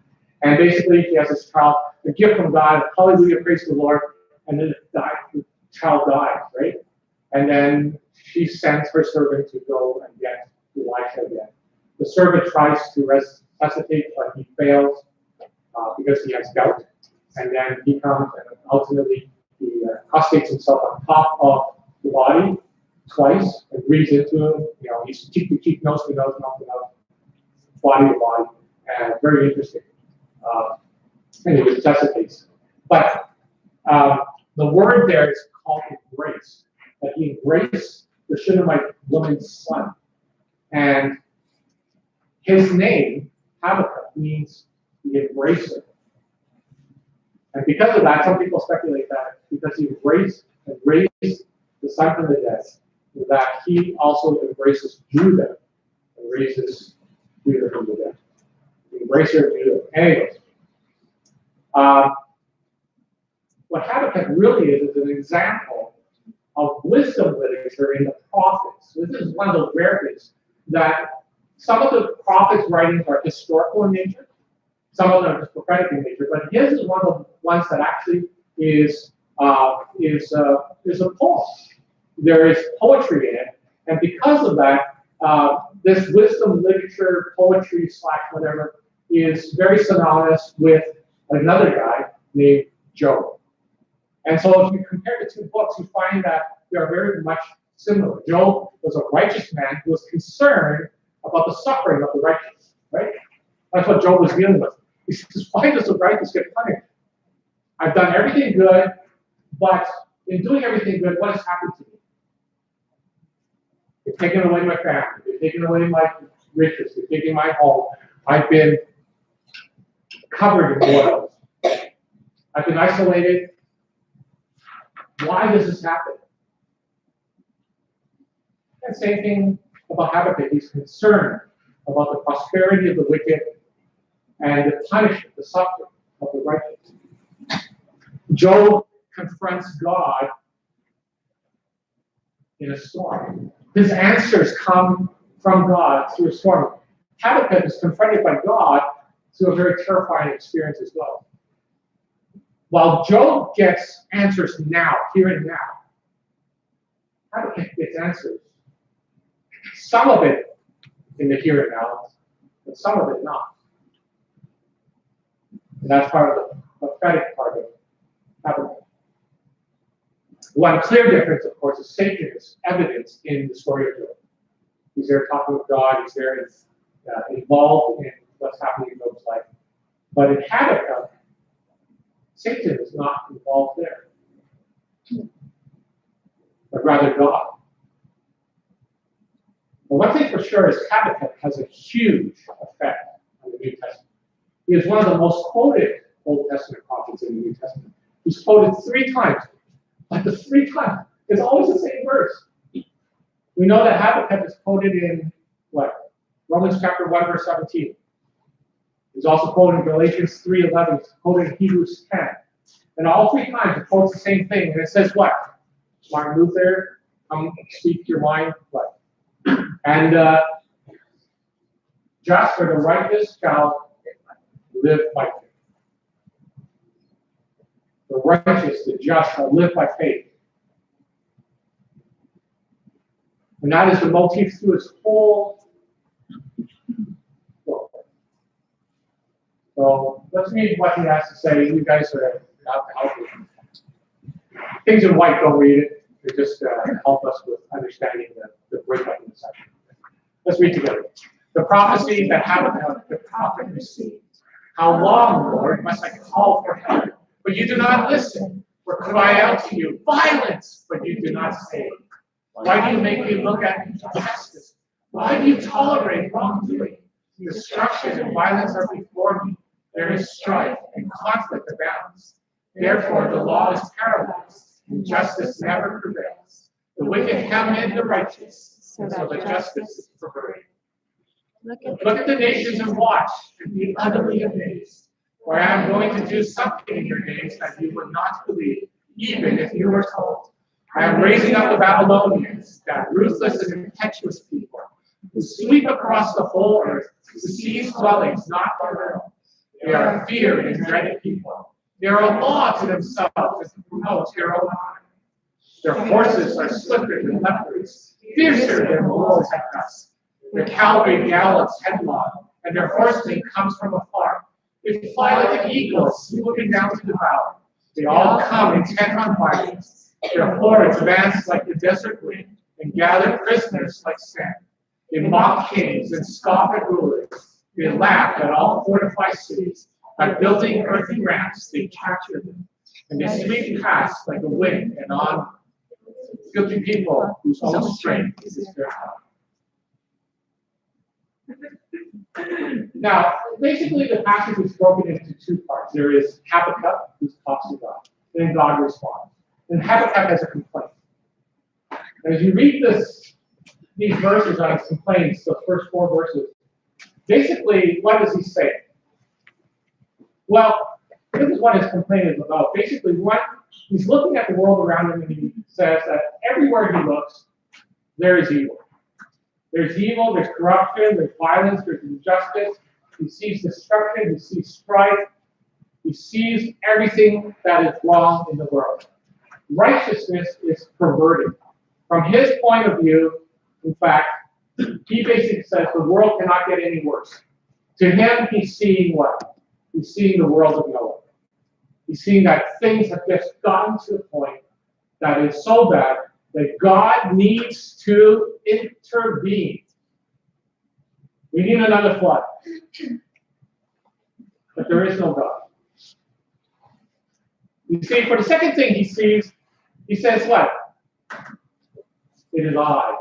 And basically, he has this child, a gift from God, hallelujah, praise the Lord, and then the child dies, right? And then she sends her servant to go and get Elisha again. The servant tries to resuscitate, but he fails because he has gout. And then he comes and ultimately he prostrates himself on top of the body twice and breathes into him. He's cheek to cheek, nose to nose, mouth to mouth, body to body. And very interesting. And he resuscitates. But the word there is called embrace. That he embraced the Shunammite woman's son. And his name, Habakkuk, means the embracer. And because of that, some people speculate that because he embraced and raised the son from the dead, that he also embraces Judah and raises Judah from the dead. The embracer of Judah. Anyways, what Habakkuk really is an example of wisdom literature in the prophets. This is one of the rare things that some of the prophets' writings are historical in nature, some of them are just prophetic in nature, but his is one of the ones that actually is is a poem. There is poetry in it, and because of that, this wisdom literature, poetry / whatever, is very synonymous with another guy named Job. And so if you compare the two books, you find that they are very much similar. Job was a righteous man who was concerned about the suffering of the righteous, right? That's what Job was dealing with. He says, why does the righteous get punished? I've done everything good, but in doing everything good, what has happened to me? They've taken away my family. They've taken away my riches. They've taken my home. I've been covered in boils. I've been isolated. Why does this happen? And same thing about Habakkuk. He's concerned about the prosperity of the wicked and the punishment, the suffering of the righteous. Job confronts God in a storm. His answers come from God through a storm. Habakkuk is confronted by God through a very terrifying experience as well. While Job gets answers now, here and now, Habakkuk gets answers. Some of it in the here and now, but some of it not. And that's part of the prophetic part of Habakkuk. One clear difference, of course, is Satan's evidence in the story of Job. He's there talking with God, he's there involved in what's happening in Job's life. But in Habakkuk, Satan is not involved there, but rather God. But one thing for sure is Habakkuk has a huge effect on the New Testament. He is one of the most quoted Old Testament prophets in the New Testament. He's quoted 3 times, but the 3 times, it's always the same verse. We know that Habakkuk is quoted in what? Romans chapter 1, verse 17. He's also quoted in Galatians 3:11. He's quoted in Hebrews 10. And all 3 times it quotes the same thing. And it says what? Martin Luther, come speak your mind. What? And just or the righteous shall live by faith. The righteous, the just shall live by faith. And that is the motif through his whole book. So let's read what he has to say. You guys are out to help me. Things in white, don't read it. They just help us with understanding the breakup in the section. Let's read together. The prophecy that Habakkuk the prophet received. How long, Lord, must I call for help? But you do not listen, or cry out to you, violence, but you do not save. Why do you make me look at injustice? Why do you tolerate wrongdoing? Destruction and violence are before me. There is strife and conflict abounds. Therefore the law is paralyzed, and justice never prevails. The wicked hem in the righteous, so that justice is perverted. Look at the nations and watch, and be utterly amazed. For I am going to do something in your days that you would not believe, even if you were told. I am raising up the Babylonians, that ruthless and impetuous people, who sweep across the whole earth, to seize dwellings not their own. They are a feared and dreaded people. They are a law to themselves and promote their own honor. Their horses are swifter than leopards, fiercer than wolves at dusk. Their cavalry gallops headlong, and their horsemen comes from afar. They fly like eagles, swooping down to devour. They all come intent on violence. Their hordes advance like the desert wind, and gather prisoners like sand. They mock kings and scoff at rulers. They laugh at all fortified cities. By building earthen ramps, they capture them, and they sweep past like a wind and on. Guilty people whose own strength is their power. Now, basically, the passage is broken into 2 parts. There is Habakkuk, who talks to God, and then God responds. And Habakkuk has a complaint. And as you read these verses on his complaints, the first 4 verses, basically, what does he say? Well, this is what his complaint is about. Basically, he's looking at the world around him, and he says that everywhere he looks, there is evil. There's evil, there's corruption, there's violence, there's injustice. He sees destruction, he sees strife, he sees everything that is wrong in the world. righteousness is perverted. From his point of view, in fact, he basically says the world cannot get any worse. To him, he's seeing what? He's seeing the world of Noah. He's seeing that things have just gotten to the point that is so bad that God needs to intervene. We need another flood. But there is no God. You see, for the second thing he sees, he says what? It is I.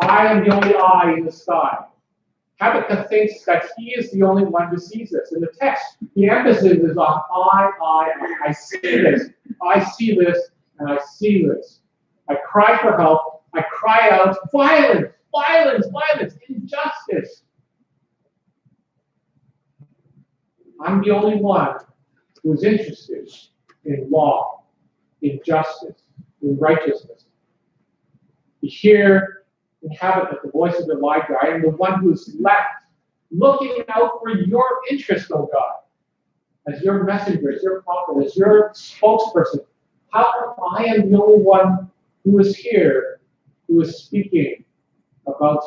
I am the only eye in the sky. Habakkuk thinks that he is the only one who sees this. In the text, the emphasis is on I see this. I see this, and I see this. I cry for help. I cry out, violence, violence, violence, injustice. I'm the only one who is interested in law, in justice, in righteousness. You hear in Habakkuk the voice of Elijah. I am the one who is left, looking out for your interest, O God, as your messenger, as your prophet, as your spokesperson. How come I am the only one who is here, who is speaking about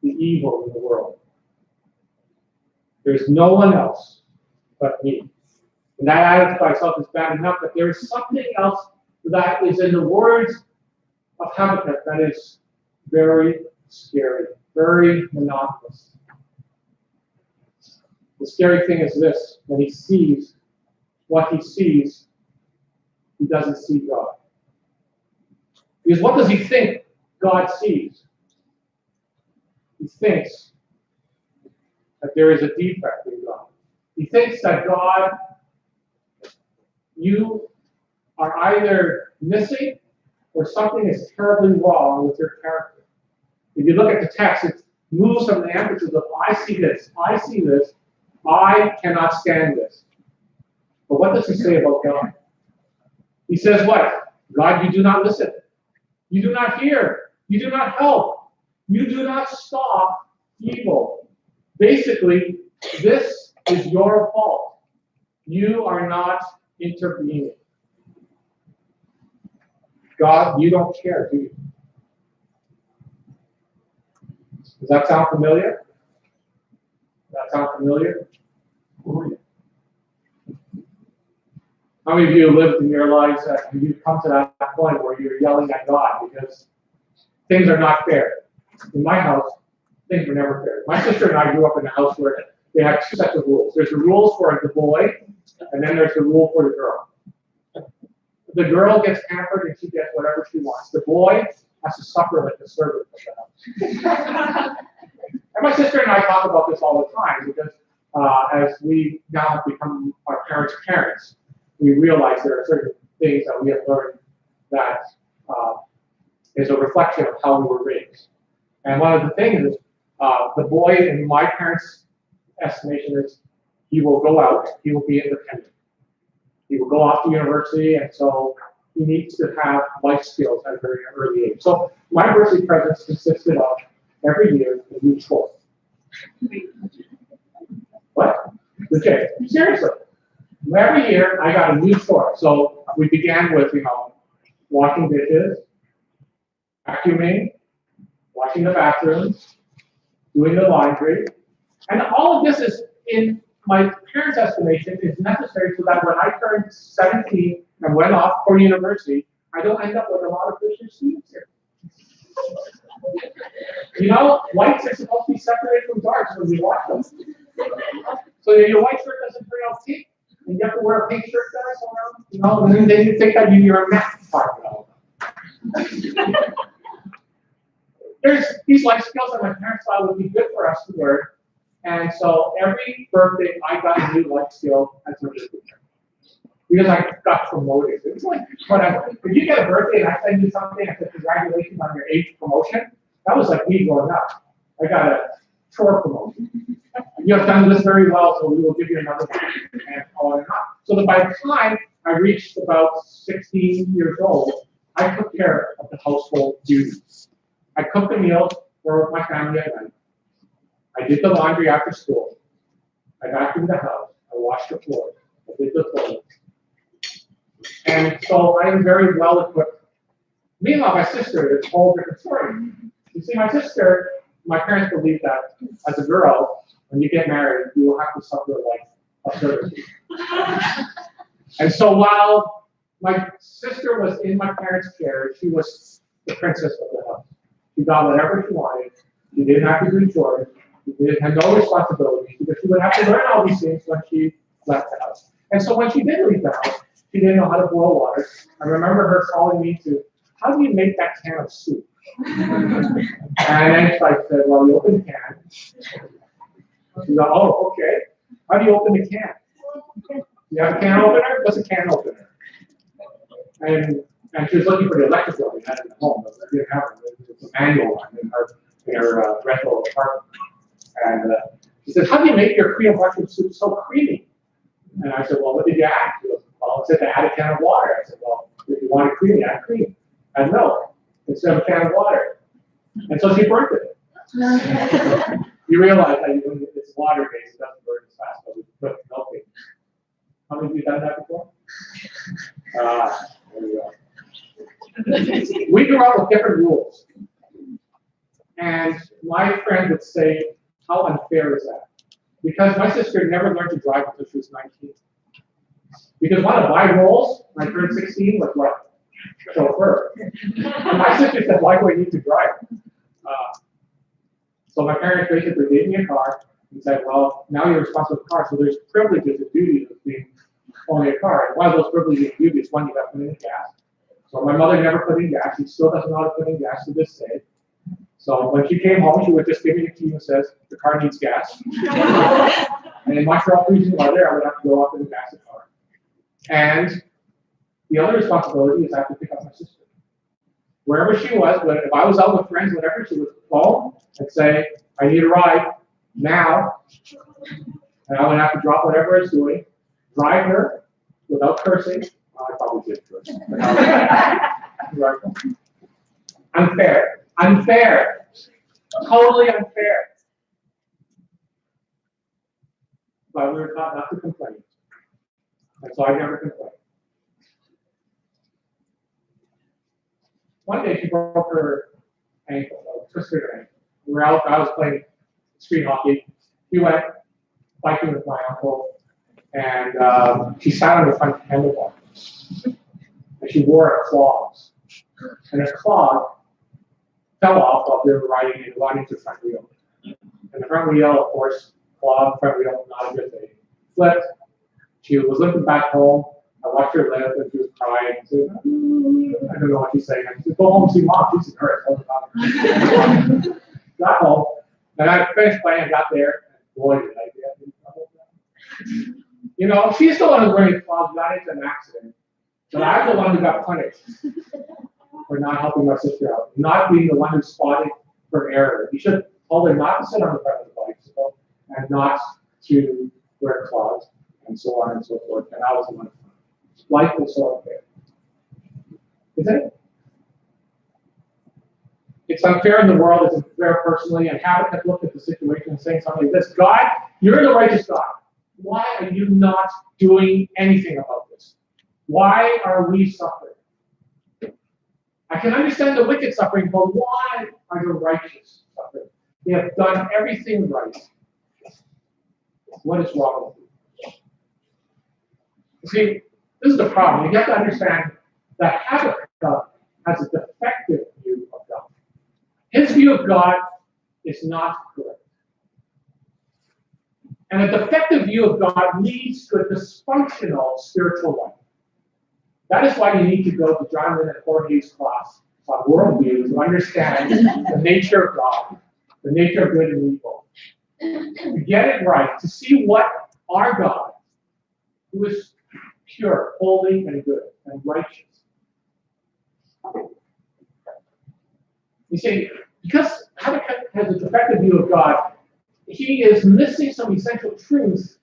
the evil in the world? There's no one else but me. And that attitude by itself is bad enough, but there is something else that is in the words of Habakkuk that is very scary, very monotonous. The scary thing is this: when he sees what he sees, he doesn't see God. Because what does he think God sees? He thinks that there is a defect in God. He thinks that God, you are either missing or something is terribly wrong with your character. If you look at the text, it moves from the emphasis of I see this, I cannot stand this. But what does he say about God? He says what? God, you do not listen. You do not hear. You do not help. You do not stop evil. Basically, this is your fault. You are not intervening. God, you don't care, do you? Does that sound familiar? Does that sound familiar? How many of you lived in your lives that you've come to that point where you're yelling at God because things are not fair? In my house, things were never fair. My sister and I grew up in a house where they had two sets of rules. There's the rules for the boy, and then there's the rule for the girl. The girl gets pampered and she gets whatever she wants. The boy has to suffer like the servant of the house. And my sister and I talk about this all the time because as we now have become our parents, we realize there are certain things that we have learned that is a reflection of how we were raised. And one of the things is the boy, in my parents' estimation, is he will go out, he will be independent. He will go off to university, and so he needs to have life skills at a very early age. So my birthday presents consisted of every year a new chore. What? Legit. Seriously. Every year I got a new chore. So we began with, washing dishes, vacuuming, washing the bathrooms, doing the laundry. And all of this is, in my parents' estimation, is necessary so that when I turned 17 and went off for university, I don't end up with a lot of Christian students here. Whites are supposed to be separated from darks when you wash them. So your white shirt doesn't turn out pink, and you have to wear a pink shirt around, and then you think that you're a math department. There's these life skills that my parents thought would be good for us to learn. And so every birthday, I got a new life skill as a birthday. Because I got promoted. It was like, whatever. If you get a birthday and I send you something and say congratulations on your age promotion, that was like me growing up. I got a chore promotion. You have done this very well, so we will give you another one. And on and on. So that by the time I reached about 16 years old, I took care of the household duties. I cooked a meal for my family at night. I did the laundry after school. I vacuumed the house. I washed the floor. I did the toilet. And so I'm very well equipped. Meanwhile, my sister, it's a whole different story. You see, my sister, my parents believed that as a girl, when you get married, you will have to suffer like absurdity. And so while my sister was in my parents' care, she was the princess of the house. She got whatever she wanted. She didn't have to do chores. She had no responsibilities because she would have to learn all these things when she left the house. And so when she did leave the house, she didn't know how to boil water. I remember her calling me to, how do you make that can of soup? And then I said, well, you open the can. She go, oh, okay. How do you open the can? You have a can opener? What's a can opener? And she was looking for the electric one we had in the home, but we didn't have it. It was a manual one in her rental apartment. And she said, how do you make your Korean mushroom soup so creamy? And I said, well, what did you add? She goes, well, it said to add a can of water. I said, well, if you want it creamy, add cream. Add milk instead of a can of water. And so she burnt it. You realize that when it's water-based, it doesn't burn as fast, but we put milk in. How many of you done that before? There we go. We grew up with different rules. And my friend would say, how unfair is that? Because my sister never learned to drive until she was 19. Because one of my roles when I turned 16 was what? Chauffeur. And my sister said, why do I need to drive? So my parents basically gave me a car and said, well, now you're responsible for the car, so there's privileges and duties of being owning a car. And one of those privileges and duties, one, you have to put in gas. So my mother never put in gas. She still doesn't know how to put in gas to this day. So when she came home, she would just give me the key and says, the car needs gas. And in Montreal freezing weather, I would have to go up and gas the car. And the other responsibility is I have to pick up my sister. Wherever she was, if I was out with friends, whatever, she would phone and say, I need a ride now. And I would have to drop whatever I was doing, drive her without cursing. Well, I probably did curse. Unfair. Unfair. Totally unfair. But we were taught not to complain. And so I never complained. One day she broke her ankle, twisted her ankle. We were out, I was playing street hockey. We went biking with my uncle, and she sat on the front handlebar. And she wore her clogs. And her clog fell off while they were riding and riding to the front wheel. And the front wheel, of course, clog, front wheel, not a good thing. Flipped. She was limping back home. I watched her limp and she was crying. She said, I don't know what she's saying. I said, go home and see mom. She's hurt. Got home. And I finished playing. I got there. And boy, did I get in trouble. You know, she's the one who's wearing clogs, got into an accident. But I'm the one who got punished for not helping my sister out, not being the one who spotted her error. You should have told her not to sit on the front of the bicycle and not to wear clogs and so on and so forth. And I was the one. Life is so unfair. Isn't it? It's unfair in the world, it's unfair personally, and Habakkuk looked at the situation and saying something like this: God, you're the righteous God. Why are you not doing anything about this? Why are we suffering? I can understand the wicked suffering, but why are the righteous suffering? They have done everything right. What is wrong with you? You see, this is the problem. You have to understand that Habakkuk has a defective view of God. His view of God is not correct. And a defective view of God leads to a dysfunctional spiritual life. That is why you need to go to John Lennon Jorge's class on worldview to understand the nature of God, the nature of good and evil. To get it right, to see what our God, who is pure, holy, and good, and righteous. You see, because Habakkuk has a defective view of God, he is missing some essential truths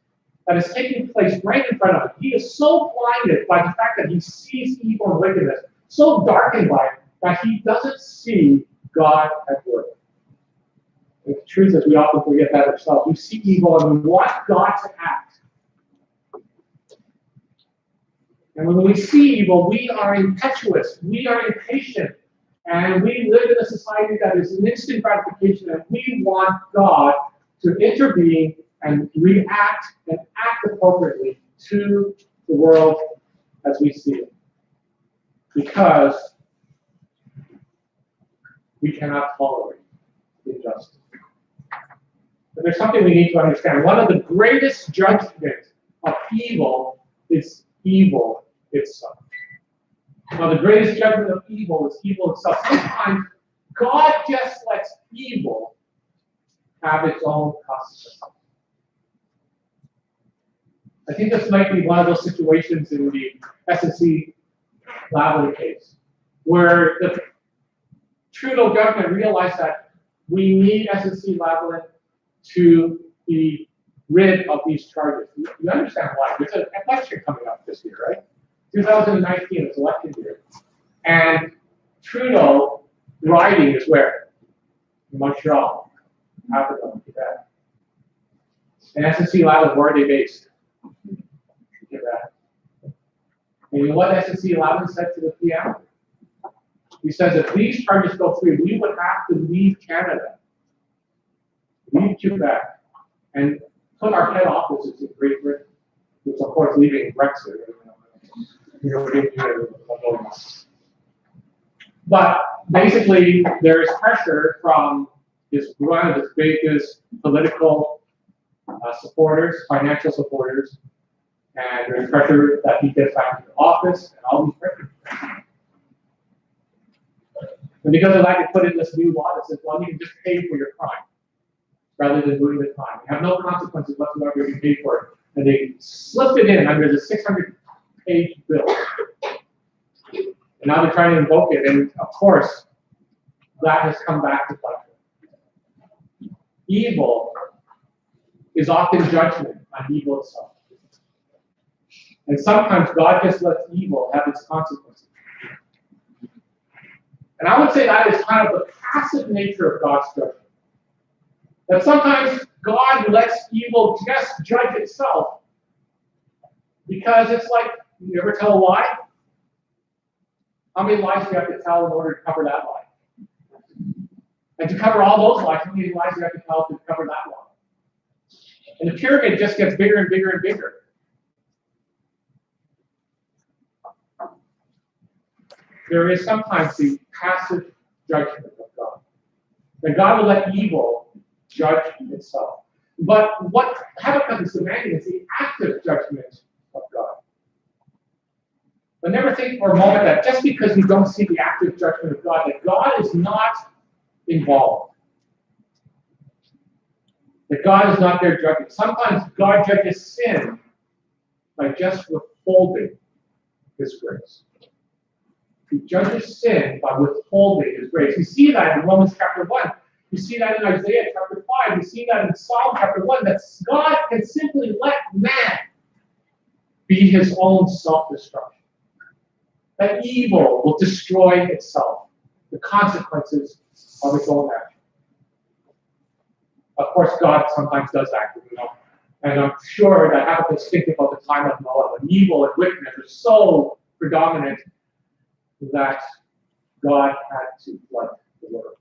that is taking place right in front of him. He is so blinded by the fact that he sees evil and wickedness, so darkened by it, that he doesn't see God at work. And the truth is, we often forget that ourselves. We see evil and we want God to act. And when we see evil, we are impetuous, we are impatient, and we live in a society that is an instant gratification, and we want God to intervene and react and act appropriately to the world as we see it. Because we cannot tolerate injustice. But there's something we need to understand. One of the greatest judgments of evil is evil itself. Now, the greatest judgment of evil is evil itself. Sometimes God just lets evil have its own consequences. I think this might be one of those situations in the SNC Lavalin case, where the Trudeau government realized that we need SNC Lavalin to be rid of these charges. You understand why? There's an election coming up this year, right? 2019 is election year. And Trudeau riding is where? In Montreal, Africa, Quebec. And SNC Lavalin, where are they based? Quebec. And you know what SNC Lavalin said to the PM? He says if these charges go through, we would have to leave Canada, leave Quebec, and put our head offices in Great Britain, which of course leaving Brexit. But basically, there is pressure from one of his biggest political supporters, financial supporters, and there's pressure that he gets back into office and all these pressures. And because of that, they put in this new law that says, well, you can just pay for your crime rather than doing the crime. You have no consequences whatsoever if you pay for it. And they slipped it in under the 600-page bill. And now they're trying to invoke it. And of course, that has come back to bite. Evil is often judgment on evil itself. And sometimes God just lets evil have its consequences. And I would say that is kind of the passive nature of God's judgment. That sometimes God lets evil just judge itself. Because it's like, you ever tell a lie? How many lies do you have to tell in order to cover that lie? And to cover all those lies, how many lies do you have to tell to cover that lie? And the pyramid just gets bigger and bigger and bigger. There is sometimes the passive judgment of God. That God will let evil judge itself. But what Habakkuk is demanding is the active judgment of God. But never think for a moment that just because you don't see the active judgment of God, that God is not involved. That God is not there judging. Sometimes God judges sin by just withholding His grace. He judges sin by withholding His grace. You see that in Romans chapter 1. You see that in Isaiah chapter 5. You see that in Psalm chapter 1. That God can simply let man be his own self-destruction. That evil will destroy itself. The consequences of its own action. Of course, God sometimes does act, and I'm sure that Habakkuk's thinking about the time of Noah, when evil and wickedness are so predominant that God had to flood the world.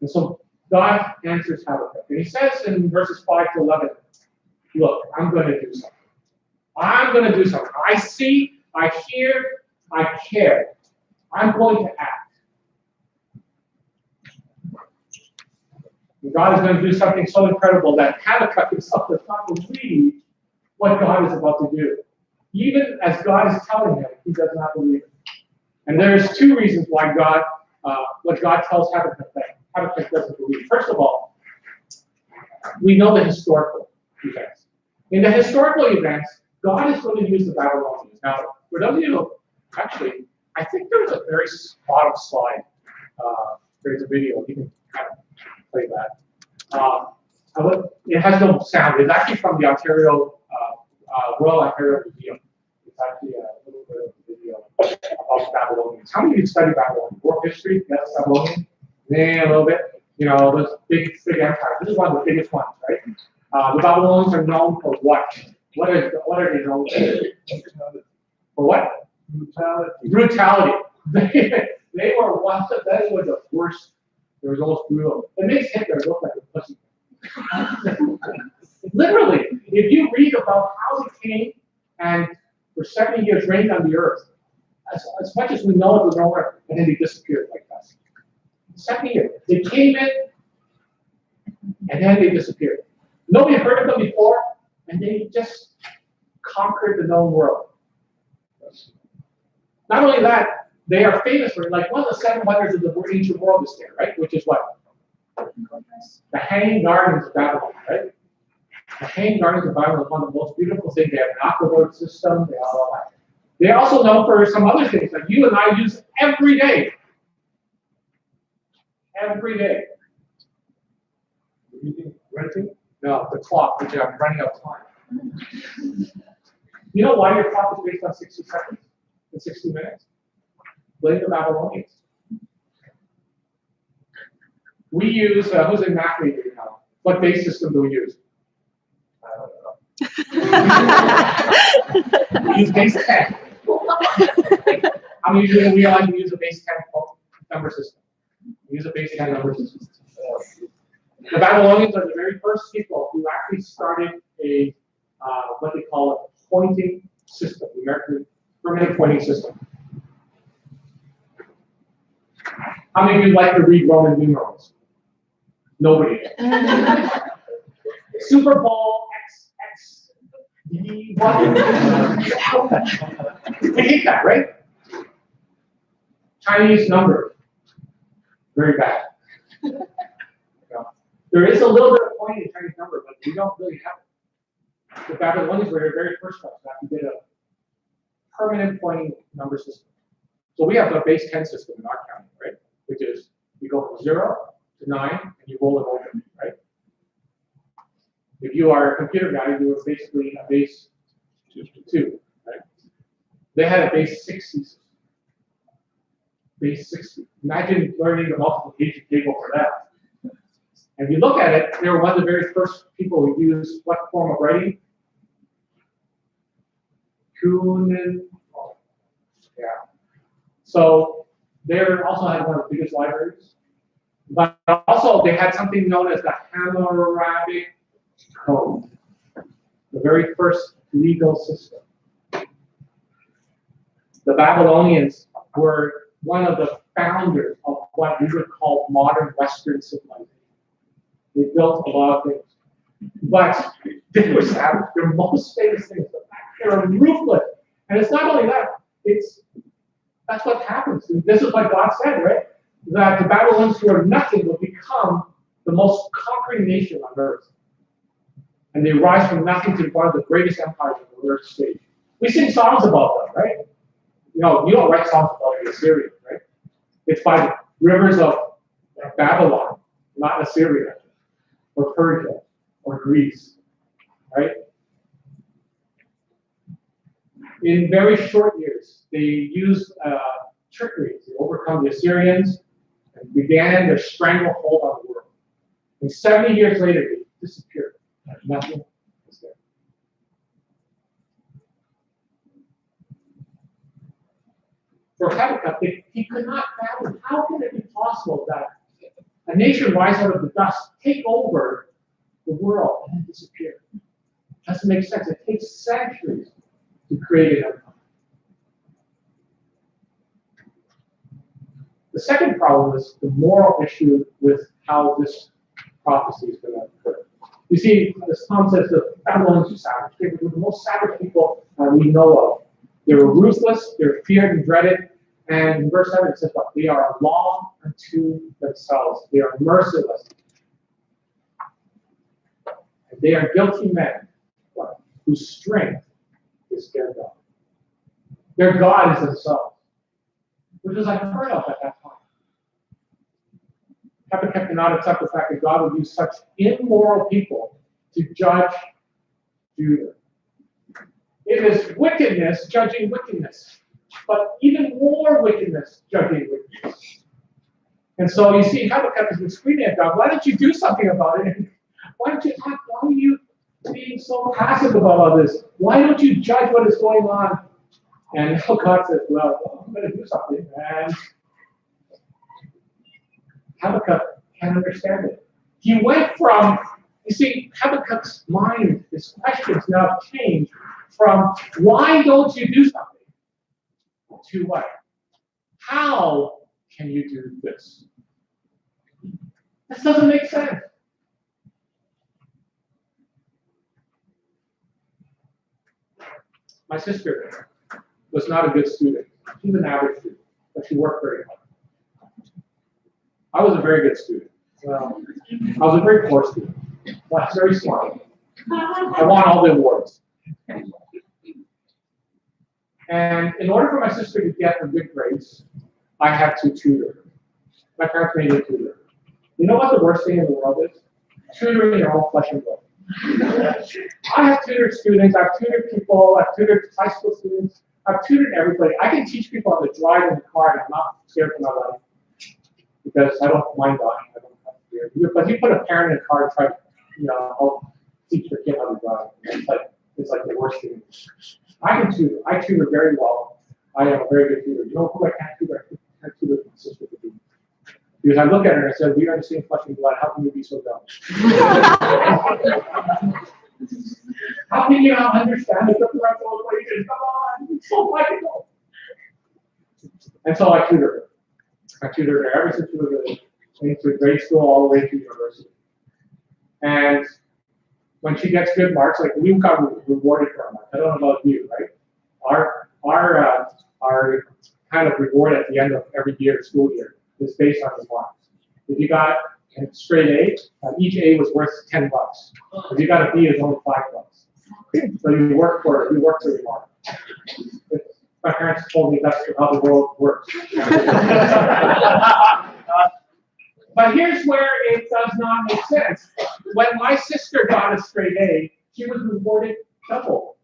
And so God answers Habakkuk. And he says in verses 5 to 11, look, I'm going to do something. I'm going to do something. I see, I hear, I care. I'm going to act. And God is going to do something so incredible that Habakkuk himself does not believe what God is about to do. Even as God is telling him, he does not believe it. And there's two reasons why God, what God tells Habakkuk that Habakkuk doesn't believe. First of all, we know the historical events. In the historical events, God is going to use the Babylonians. Now, for those of you who, actually, I think there was a very bottom slide. There's a video. You can kind of play that. It has no sound. It's actually from the Ontario, Royal Ontario Museum. It's actually a little bit of a video about Babylonians. How many of you study Babylonian? World history? Yes, Babylonian? Yeah, a little bit. You know, those big empires. This is one of the biggest ones, right? The Babylonians are known for what? What are they known for? For what? Brutality. They were one of they were the worst. They were the most brutal. It makes Hitler look like a pussy. Literally, if you read about how they came and for 70 years reigned on the earth, as much as we know it was nowhere, and then they disappeared like that. 70 years. They came in, and then they disappeared. Nobody had heard of them before, and they just conquered the known world. Not only that, they are famous for, like, one of the 7 wonders of the ancient world is there, right? Which is what? The Hanging Gardens of Babylon, right? The Hanging Gardens of Babylon is one of the most beautiful things. They have an aqueduct system, they have all that. They're also known for some other things that you and I use every day. Every day. Renting? No, the clock, which I'm running out of time. You know why your clock is based on 60 seconds and 60 minutes? Blame the Babylonians. We use, who's in math major now? What base system do we use? We use base 10. How many of you realize we use a base 10 number system? We use a base 10 number system. The Babylonians are the very first people who actually started a what they call a pointing system, the American permanent pointing system. How many of you like to read Roman numerals? Nobody. Super Bowl XX. We hate that, right? Chinese number. Very bad. There is a little bit of pointing in Chinese number, but we don't really have it. The Babylonians were the very first ones that did a permanent pointing number system. So we have the base 10 system in our county, right? Which is you go from 0 to 9 and you roll it over, right? If you are a computer guy, you are basically a base 2, right? They had a base 60 system. Base 60. Imagine learning the multiplication table for that. And if you look at it, they were one of the very first people who used what form of writing? Kunin. Yeah. So they also had one of the biggest libraries. But also they had something known as the Hammurabi Code, the very first legal system. The Babylonians were one of the founders of what we would call modern Western civilization. They built a lot of things. But they were savage. Their most famous things, they're ruthless. And it's not only that, that's what happens. And this is what God said, right? That the Babylonians who are nothing will become the most conquering nation on earth. And they rise from nothing to one of the greatest empires on the earth stage. We sing songs about them, right? You know, you don't write songs about the Assyrians, right? It's by the rivers of Babylon, not Assyria, or Persia, or Greece, right? In very short years, they used trickery to overcome the Assyrians and began their stranglehold on the world. And 70 years later, they disappeared. Nothing was there. For Habakkuk, he could not fathom how can it be possible that a nation rise out of the dust, take over the world, and then disappear. It doesn't make sense. It takes centuries to create an empire. The second problem is the moral issue with how this prophecy is going to occur. You see, as Tom says, the Babylonians were savage. They were the most savage people we know of. They were ruthless, they were feared and dreaded, and in verse 7 it says, "They are a law unto themselves. They are merciless. And they are guilty men, whose strength is their God." Their God is themselves, which was unheard of at that time. Habakkuk could not accept the fact that God would use such immoral people to judge Judah. It is wickedness judging wickedness, but even more wickedness judging wickedness. And so you see, Habakkuk has been screaming at God, "Why don't you do something about it? Why don't you act? Why are you being so passive about all this? Why don't you judge what is going on? And now God says, well, I'm going to do something. And Habakkuk can't understand it. He went from, you see, Habakkuk's mind, his questions now changed from, why don't you do something? To what? How can you do this? This doesn't make sense. My sister was not a good student. She was an average student, but she worked very hard. I was a very good student. Well, I was a very poor student. Well, I was very smart. I won all the awards. And in order for my sister to get her good grades, I had to tutor her. My parents made me tutor her. You know what the worst thing in the world is? Tutoring your own flesh and blood. I have tutored students, I've tutored people, I've tutored high school students, I've tutored everybody. I can teach people how to drive in the car and I'm not scared for my life. Because I don't mind dying, I don't have fear. But you put a parent in a car and try to, help teach your kid how to drive. It's like the worst thing. I can tutor. I tutor very well. I am a very good tutor. You know who I can't tutor? I can't tutor my sister. Because I look at her and I said, we are the same flesh and blood. How can you be so dumb? How can you not understand the differential equation? Come on, it's so logical. And so I tutor her. I tutored her ever since she was into grade school all the way to university. And when she gets good marks, like we got rewarded for our marks. I don't know about you, right? Our kind of reward at the end of every year, school year, is based on the marks. If you got a straight A, each A was worth $10. If you got a B, it's only $5. So you work for your mark. My parents told me that's how the world works. But here's where it does not make sense. When my sister got a straight A, she was rewarded double.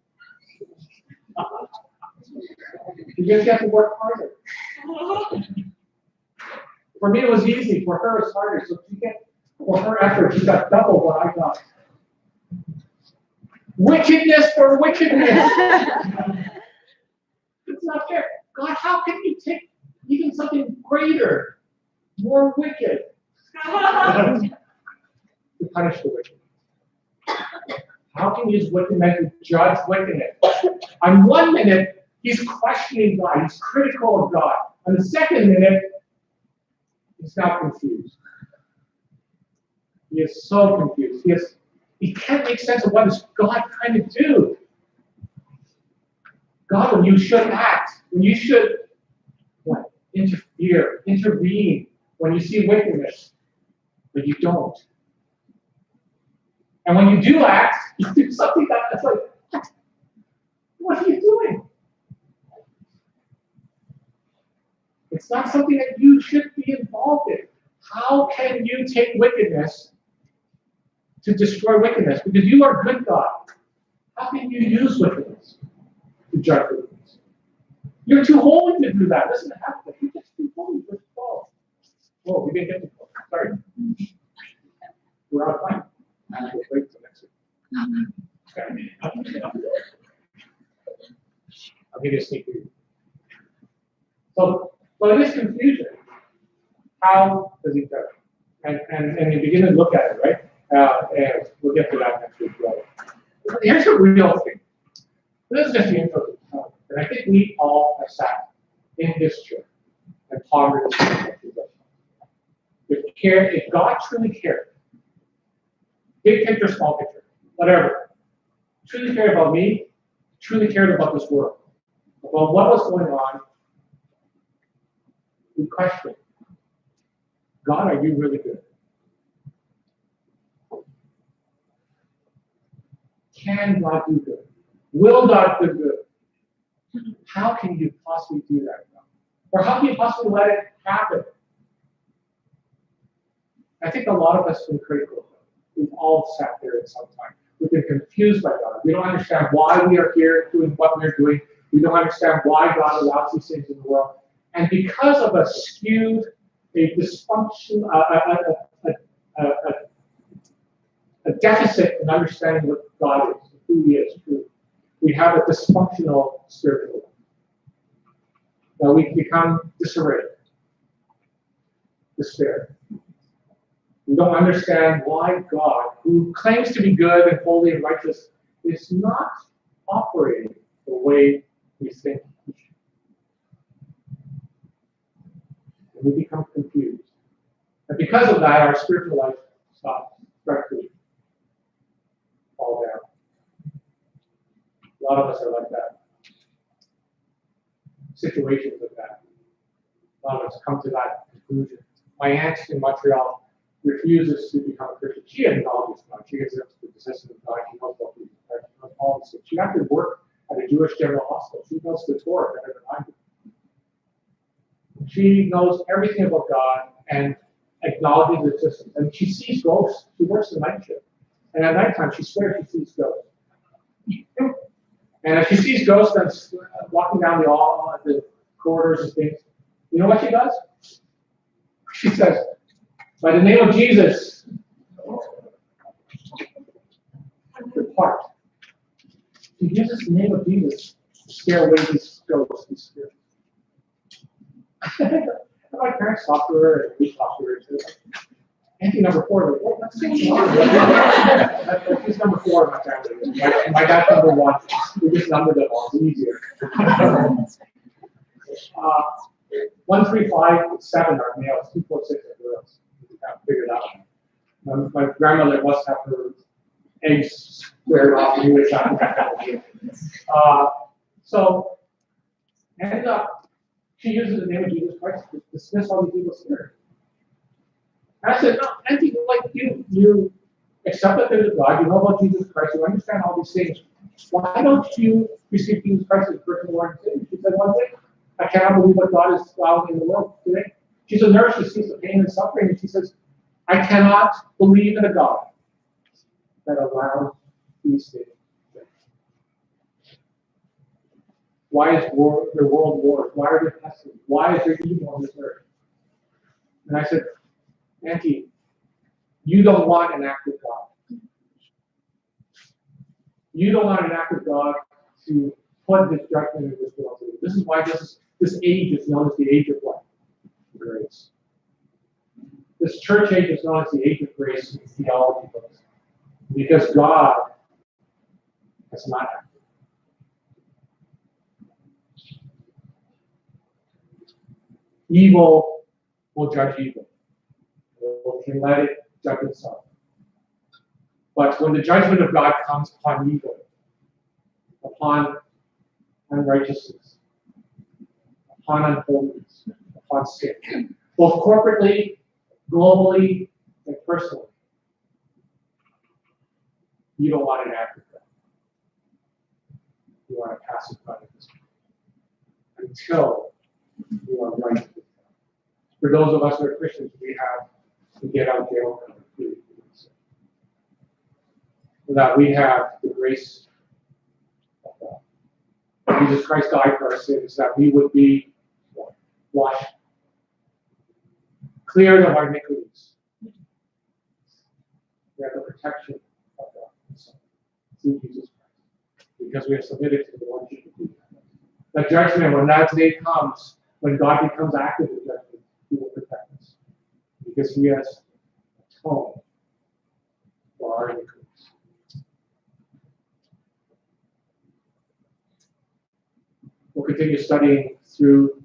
You just have to work harder. For me, it was easy. For her, it's harder. So for her effort, she got double what I got. Wickedness for wickedness. It's not fair. God, how can you take even something greater, more wicked, to punish the wicked? How can you use wickedness to judge wickedness? On one minute, he's questioning God, he's critical of God. On the second minute, he's now confused. He is so confused. He can't make sense of what is God trying to do. God, when you should act, when you should interfere, intervene, when you see wickedness, but you don't. And when you do act, you do something that's like, what are you doing? It's not something that you should be involved in. How can you take wickedness to destroy wickedness? Because you are good God. How can you use wickedness to judge wickedness? You're too holy to do that. Listen to happen. You're just too holy. Verse 12. Whoa, we didn't get to 12. Sorry. We're out of time. We'll wait till next week. I'll give you a sneak preview. So it is confusion. How does he judge? And you begin to look at it, right? And we'll get to that next week. Here's the real thing. This is just the intro to the talk. And I think we all have sat in this chair and pondered this. If God truly cared, big picture, small picture, whatever, truly cared about me, truly cared about this world, about what was going on, we question, God, are you really good? Can God do good? Will God do good? How can you possibly do that? Or how can you possibly let it happen? I think a lot of us have been critical. We've all sat there at some time. We've been confused by God. We don't understand why we are here doing what we're doing. We don't understand why God allows these things in the world. And because of a skewed, a dysfunction, a deficit in understanding what God is, who He is, true. We have a dysfunctional spiritual life. Now we become disarrayed, despair. We don't understand why God, who claims to be good and holy and righteous, is not operating the way we think He should. And we become confused. And because of that, our spiritual life starts to fall down. A lot of us are like that. Situations of that. A lot of us come to that conclusion. My aunt in Montreal refuses to become a Christian. She acknowledges God. She accepts the existence of God. She knows what He knows all this. She actually worked at a Jewish general hospital. She knows the Torah better than I do. She knows everything about God and acknowledges the existence. And she sees ghosts. She works the night shift. And at nighttime, she swears she sees ghosts. And if she sees ghosts and walking down the hall, the corridors and things, you know what she does? She says, by the name of Jesus, depart. She uses the name of Jesus to scare away these ghosts, these spirits. My parents talked to her, and we talked to her. Auntie number 4, like, what? That's she's number 4 in my family. My dad's number 1. We just numbered them all. It's easier. 1, 3, 5, 7 are males. 2, 4, 6 are girls. We kind of figured out. My grandmother must have her eggs squared off and we would shot so, and she uses the name of Jesus Christ to dismiss all these evil spirits. And I said, no, Auntie, like you accept that there's a God, you know about Jesus Christ, you understand all these things. Why don't you receive Jesus Christ as personal Lord and Savior? She said, one thing, I cannot believe what God is allowing in the world today. She's a nurse, she sees the pain and suffering, and she says, I cannot believe in a God that allows these things. Why is there world wars? Why are there pestilence? Why is there evil on this earth? And I said, Auntie, you don't want an active God. You don't want an active God to put His judgment in this world. This is why this age is known as the age of what? Grace. This church age is known as the age of grace in theology books. Because God has not acted. Evil will judge evil. It can let it judge itself. But when the judgment of God comes upon evil, upon unrighteousness, upon unholiness, upon sin, both corporately, globally, and personally, you don't want an active God. You want a passive God at this point. Until you are right with God. For those of us who are Christians, we have to get out of jail card. So that we have the grace of God. Jesus Christ died for our sins, that we would be washed, cleared of our iniquities. We have the protection of God through Jesus Christ, because we have submitted to the Lordship of Jesus. The judgment, when that day comes, when God becomes active in judgment, He will protect us, because He has atoned for our iniquities. We'll continue studying through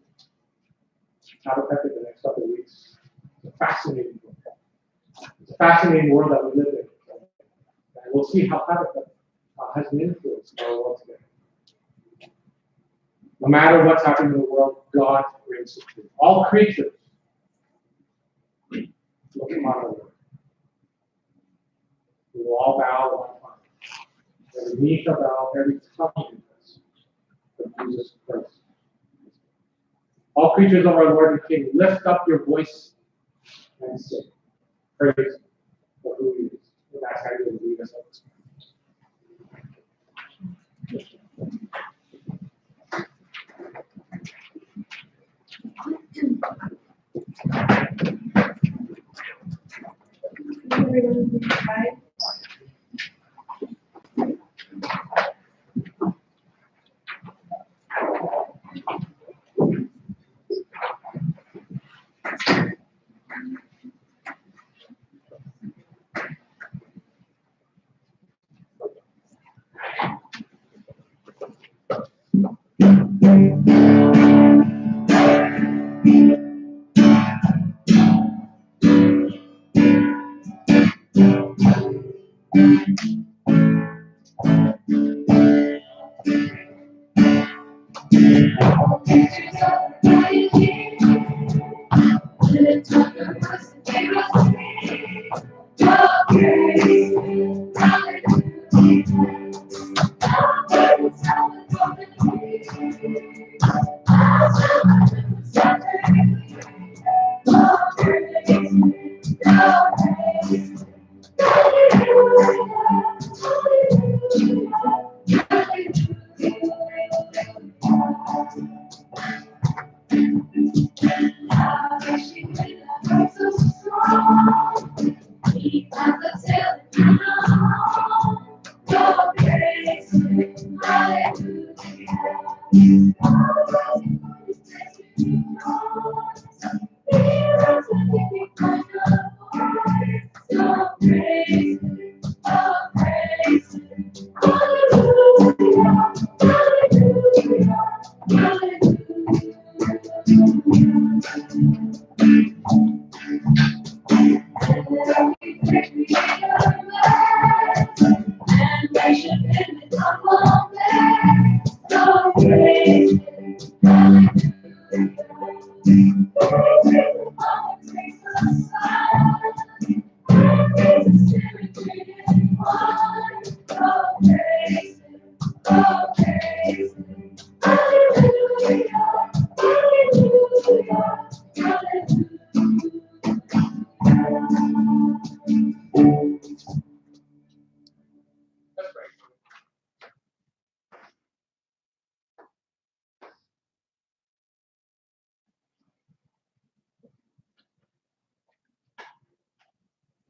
Habakkuk in the next couple of weeks. It's a fascinating book. It's a fascinating world that we live in. And we'll see how Habakkuk has an influence in our world today. No matter what's happening in the world, God reigns supreme. All creatures look upon our Lord. We will all bow one time. Every knee shall bow, every tongue confess of Jesus Christ. All creatures of our Lord and King, lift up your voice and sing. Praise for who He is. And that's how you will lead us up. Everyone, 5.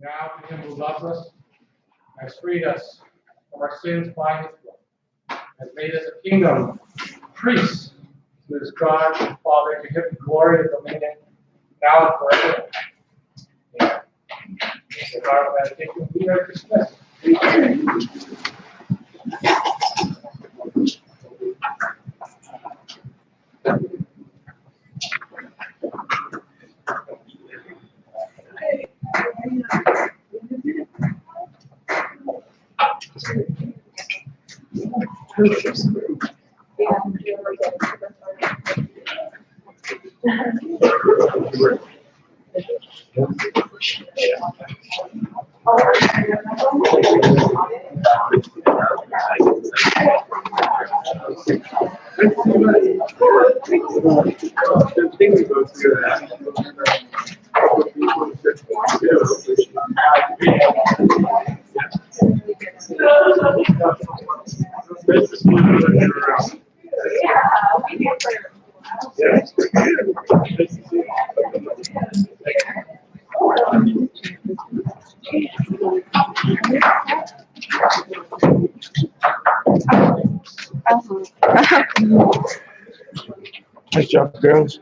Now to him who loves us, has freed us from our sins by his blood, has made us a kingdom, priests to his God and Father, to him the glory and dominion, now and forever. Amen. With our meditation, we are dismissed. Nice job, girls.